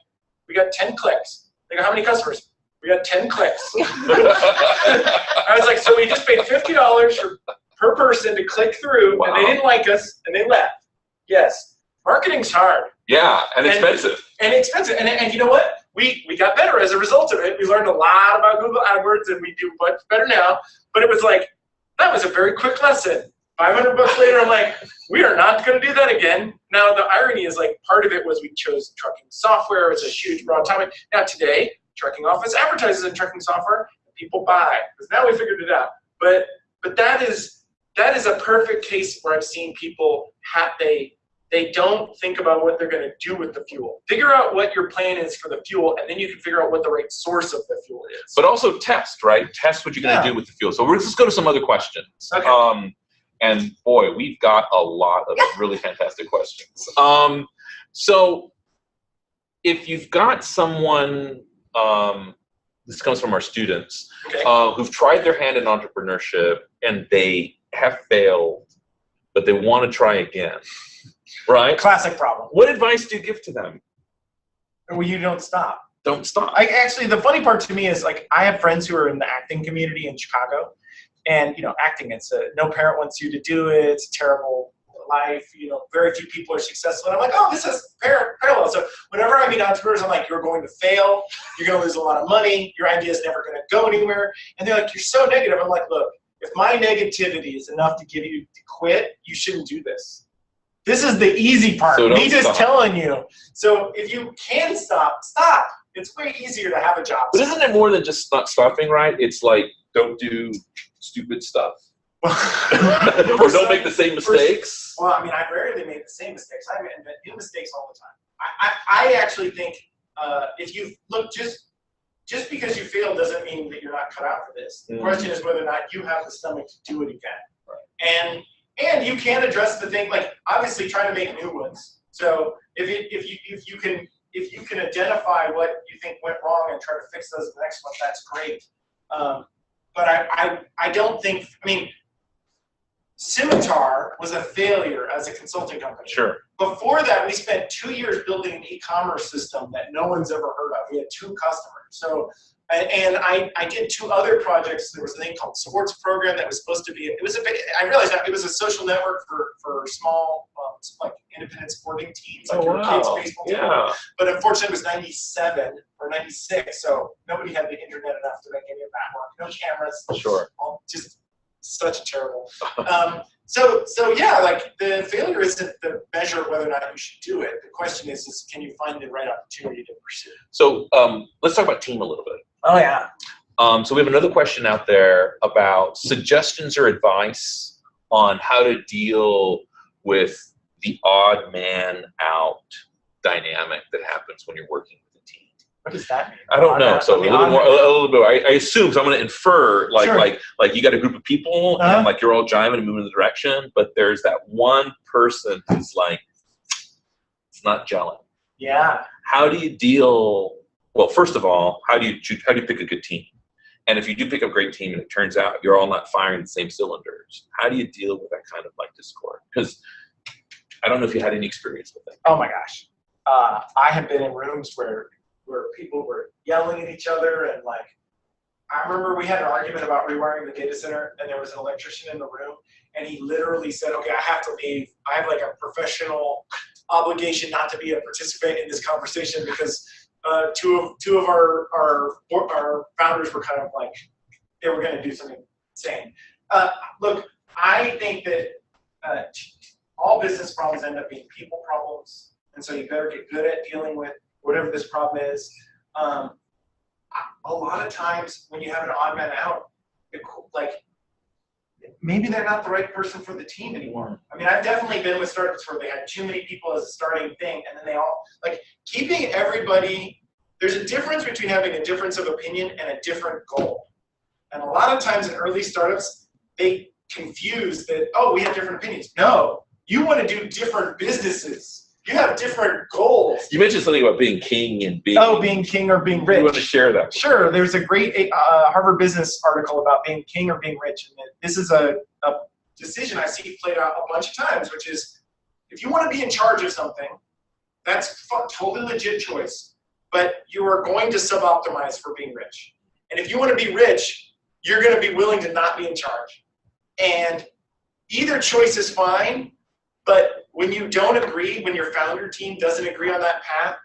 we got 10 clicks. They go, how many customers? We got 10 clicks. I was like, so we just paid $50 per person to click through, wow. And they didn't like us, and they left. Yes, marketing's hard. Yeah, and expensive. And expensive. And you know what? We got better as a result of it. We learned a lot about Google AdWords, and we do much better now. But it was like, that was a very quick lesson. $500 later, I'm like, we are not going to do that again. Now, the irony is, like, part of it was we chose trucking software. It's a huge broad topic. Now, today, Trucking Office advertises in trucking software, and people buy. Because now we figured it out. But that is a perfect case where I've seen people, they don't think about what they're going to do with the fuel. Figure out what your plan is for the fuel, and then you can figure out what the right source of the fuel is. But also test, right? Test what you're going to do with the fuel. So let's go to some other questions. Okay. And boy, we've got a lot of really fantastic questions. So if you've got someone, this comes from our students, okay, who've tried their hand in entrepreneurship and they have failed, but they want to try again, right? Classic problem. What advice do you give to them? Well, you don't stop. Don't stop. Actually, the funny part to me is, like, I have friends who are in the acting community in Chicago, and acting, it's no parent wants you to do it. It's a terrible life. Very few people are successful. And I'm like, oh, this is parallel. So whenever I meet entrepreneurs, I'm like, you're going to fail. You're going to lose a lot of money. Your idea is never going to go anywhere. And they're like, you're so negative. I'm like, look, if my negativity is enough to get you to quit, you shouldn't do this. This is the easy part. So me just telling you. So if you can stop. It's way easier to have a job. But isn't it more than just not stopping, right? It's like, don't do stupid stuff. Or don't make the same mistakes. Well, I mean, I rarely make the same mistakes. I invent new mistakes all the time. I actually think if you look, just because you fail doesn't mean that you're not cut out for this. The question is whether or not you have the stomach to do it again. Right. And you can address the thing, like, obviously try to make new ones. So if you can identify what you think went wrong and try to fix those in the next one, that's great. But I don't think, I mean, Scimitar was a failure as a consulting company. Sure. Before that, we spent 2 years building an e-commerce system that no one's ever heard of. We had 2 customers. So, and I did 2 other projects. There was a thing called Sports Program that was supposed to be, I realized that it was a social network for small, like, independent sporting teams, like your kids' baseball team. Yeah. But unfortunately, it was 97 or 96, so nobody had the internet enough to make any of that work. No cameras. Sure. Just such a terrible. So yeah, like, the failure isn't the measure of whether or not you should do it. The question is can you find the right opportunity to pursue? So let's talk about team a little bit. Oh yeah. So we have another question out there about suggestions or advice on how to deal with the odd man out dynamic that happens when you're working with a team. What does that mean? I don't know. So a little bit. I assume. So I'm going to infer, like, sure, like you got a group of people, and like you're all jiving and moving in the direction, but there's that one person who's like, it's not gelling. Yeah. How do you deal? Well, first of all, how do you pick a good team? And if you do pick a great team and it turns out you're all not firing the same cylinders, how do you deal with that kind of, like, discord? Because I don't know if you had any experience with it. Oh my gosh. I have been in rooms where people were yelling at each other, and like, I remember we had an argument about rewiring the data center, and there was an electrician in the room, and he literally said, okay, I have to leave. I have like a professional obligation not to be a participant in this conversation, because two of our founders were kind of like, they were going to do something insane. Look, I think that all business problems end up being people problems, and so you better get good at dealing with whatever this problem is. A lot of times when you have an odd man out, like, maybe they're not the right person for the team anymore. I mean, I've definitely been with startups where they had too many people as a starting thing, and then they all, like, keeping everybody, there's a difference between having a difference of opinion and a different goal. And a lot of times in early startups, they confuse that, oh, we have different opinions. No, you want to do different businesses. You have different goals. You mentioned something about being king and being... Oh, being king or being rich. You want to share that? Sure. There's a great Harvard Business article about being king or being rich. And this is a decision I see played out a bunch of times, which is, if you want to be in charge of something, that's a totally legit choice. But you are going to suboptimize for being rich. And if you want to be rich, you're going to be willing to not be in charge. And either choice is fine, but when you don't agree, when your founder team doesn't agree on that path,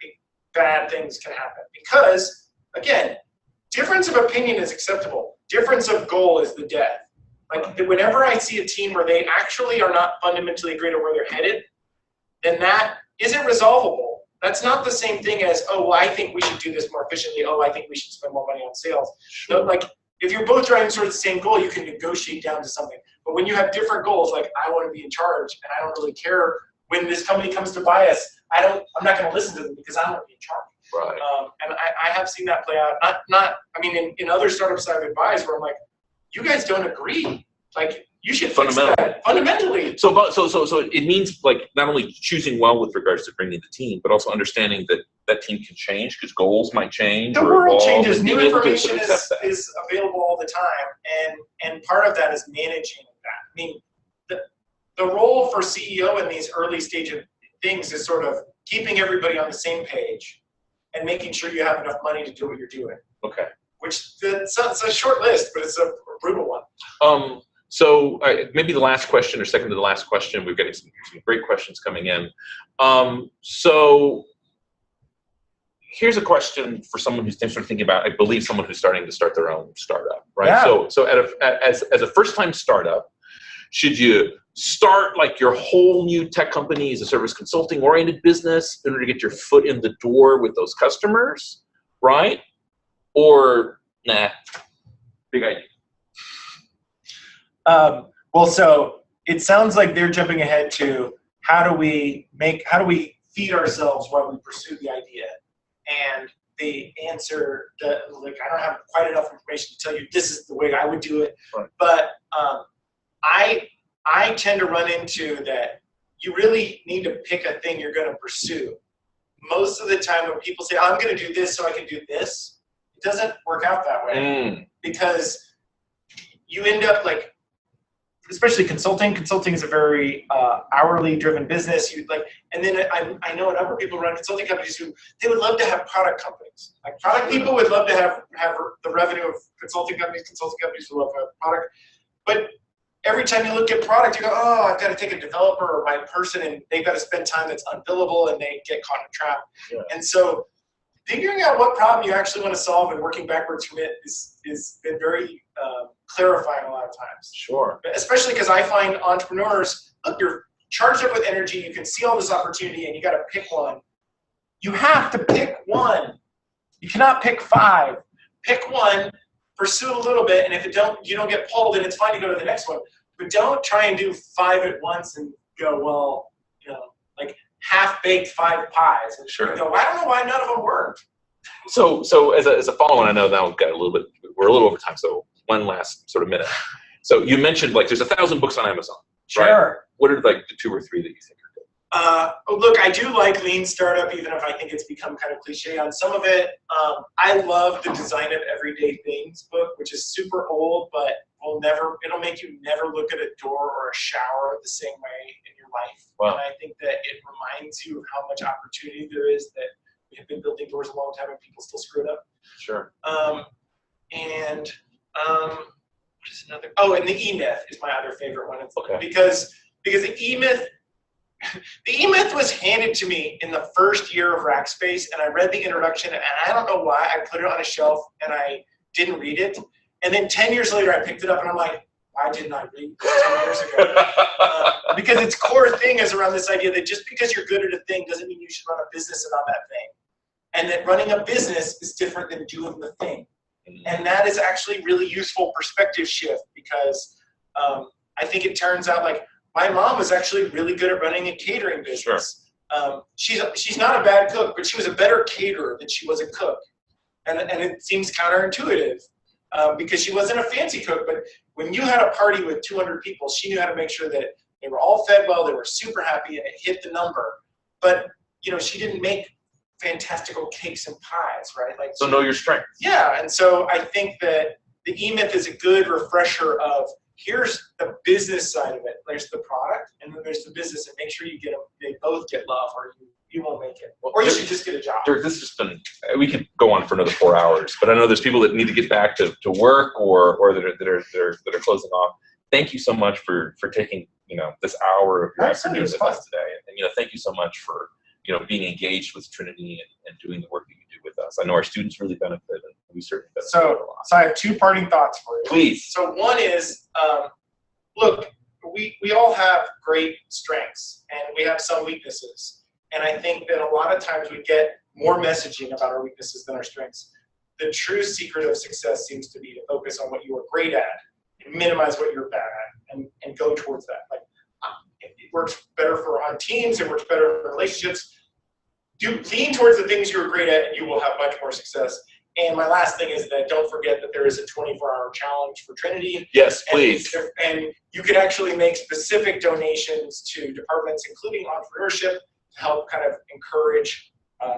bad things can happen. Because, again, difference of opinion is acceptable. Difference of goal is the death. Like, whenever I see a team where they actually are not fundamentally agreed on where they're headed, then that isn't resolvable. That's not the same thing as, oh, well, I think we should do this more efficiently. Oh, I think we should spend more money on sales. Sure. So, like, if you're both driving towards the same goal, you can negotiate down to something. But when you have different goals, like, I want to be in charge, and I don't really care when this company comes to buy us, I'm not going to listen to them because I want to be in charge. Right. And I have seen that play out. I mean, in other startups I've advised where I'm like, you guys don't agree. Like, you should fix that fundamentally. So it means, like, not only choosing well with regards to bringing the team, but also understanding that that team can change because goals might change. The world changes. New information is available all the time, and part of that is managing that. I mean, the role for CEO in these early stage of things is sort of keeping everybody on the same page and making sure you have enough money to do what you're doing. Okay. Which it's a short list, but it's a brutal one. So maybe the last question or second to the last question, we've got some great questions coming in. So here's a question for someone who's sort of thinking about, I believe, someone who's starting to start their own startup, right? Yeah. So as a first-time startup, should you start like your whole new tech company as a service consulting oriented business in order to get your foot in the door with those customers, right? Or nah, big idea. Well, so it sounds like they're jumping ahead to how do we feed ourselves while we pursue the idea? And the answer that, like, I don't have quite enough information to tell you this is the way I would do it, right. But I tend to run into that you really need to pick a thing you're going to pursue. Most of the time when people say, I'm going to do this so I can do this, it doesn't work out that way. Because you end up, like, especially consulting. Consulting is a very hourly driven business. And then I know a number of people run consulting companies who they would love to have product companies. Like, product people would love to have the revenue of consulting companies. Consulting companies would love to have product. But every time you look at product, you go, oh, I've got to take a developer or my person, and they've got to spend time that's unbillable, and they get caught in a trap. Yeah. And so figuring out what problem you actually want to solve and working backwards from it is been very clarifying a lot of times. Sure. Especially because I find entrepreneurs, look, you're charged up with energy, you can see all this opportunity, and you got to pick one. You have to pick one. You cannot pick 5. Pick one, pursue a little bit, and if you don't get pulled, then it's fine to go to the next one. But don't try and do 5 at once and go, well, like half-baked 5 pies. And sure. Go, I don't know why none of them worked. So as a follow-on, I know now we're a little over time, so one last sort of minute. So you mentioned, like, there's 1,000 books on Amazon, right? Sure. What are, like, the 2 or 3 that you think are good? Look, I do like Lean Startup, even if I think it's become kind of cliche on some of it. I love the Design of Everyday Things book, which is super old, but it'll make you never look at a door or a shower the same way in your life. Wow. And I think that it reminds you of how much opportunity there is, that we have been building doors a long time and people still screw it up. Sure. What is another? Oh, and the E-Myth is my other favorite one. Okay. Because the E-Myth, was handed to me in the first year of Rackspace, and I read the introduction, and I don't know why I put it on a shelf and I didn't read it. And then 10 years later, I picked it up and I'm like, why didn't I read this 10 years ago? Because its core thing is around this idea that just because you're good at a thing doesn't mean you should run a business about that thing. And that running a business is different than doing the thing. And that is actually really useful perspective shift, because I think it turns out like my mom was actually really good at running a catering business. Sure. She's not a bad cook, but she was a better caterer than she was a cook. And it seems counterintuitive because she wasn't a fancy cook, but when you had a party with 200 people, she knew how to make sure that they were all fed well, they were super happy, and it hit the number. But she didn't make fantastical cakes and pies, right? Like, so know your strengths. Yeah, and so I think that the E-Myth is a good refresher of here's the business side of it. There's the product, and then there's the business, and make sure you get them. They both get love, or you won't make it, or you should just get a job. Dirk, this has been. We could go on for another 4 hours, but I know there's people that need to get back to work or that are closing off. Thank you so much for taking this hour of your afternoon with us today, and thank you so much for being engaged with Trinity and doing the work that you do with us. I know our students really benefit, and we certainly benefit a lot. So I have two parting thoughts for you. Please. So one is, look, we all have great strengths, and we have some weaknesses. And I think that a lot of times we get more messaging about our weaknesses than our strengths. The true secret of success seems to be to focus on what you are great at and minimize what you're bad at, and go towards that. Like, it works better on teams, it works better for relationships. Lean towards the things you're great at, and you will have much more success. And my last thing is that don't forget that there is a 24-hour challenge for Trinity. Yes, please. And you could actually make specific donations to departments, including entrepreneurship, to help kind of encourage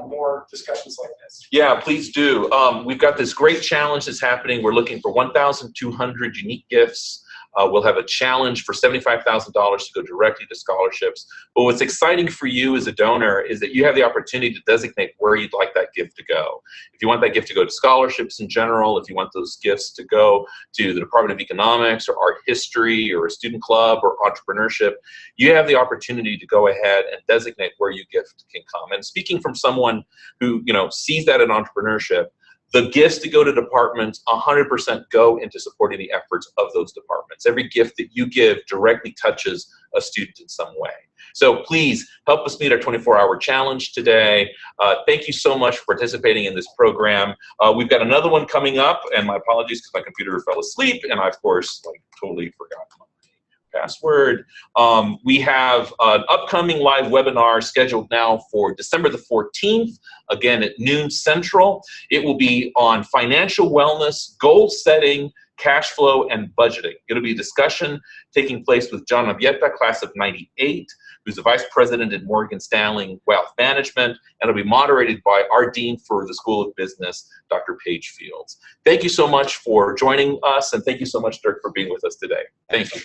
more discussions like this. Yeah, please do. We've got this great challenge that's happening. We're looking for 1,200 unique gifts. We'll have a challenge for $75,000 to go directly to scholarships. But what's exciting for you as a donor is that you have the opportunity to designate where you'd like that gift to go. If you want that gift to go to scholarships in general, if you want those gifts to go to the Department of Economics or Art History or a student club or entrepreneurship, you have the opportunity to go ahead and designate where your gift can come. And speaking from someone who sees that in entrepreneurship, the gifts to go to departments 100% go into supporting the efforts of those departments. Every gift that you give directly touches a student in some way. So please help us meet our 24-hour challenge today. Thank you so much for participating in this program. We've got another one coming up, and my apologies because my computer fell asleep, and I, of course, totally forgot my password. We have an upcoming live webinar scheduled now for December the 14th, again at noon Central. It will be on financial wellness, goal setting, cash flow, and budgeting. It'll be a discussion taking place with John Avieta, class of 98, who's the Vice President at Morgan Stanley Wealth Management, and it'll be moderated by our Dean for the School of Business, Dr. Paige Fields. Thank you so much for joining us, and thank you so much, Dirk, for being with us today. Thank you.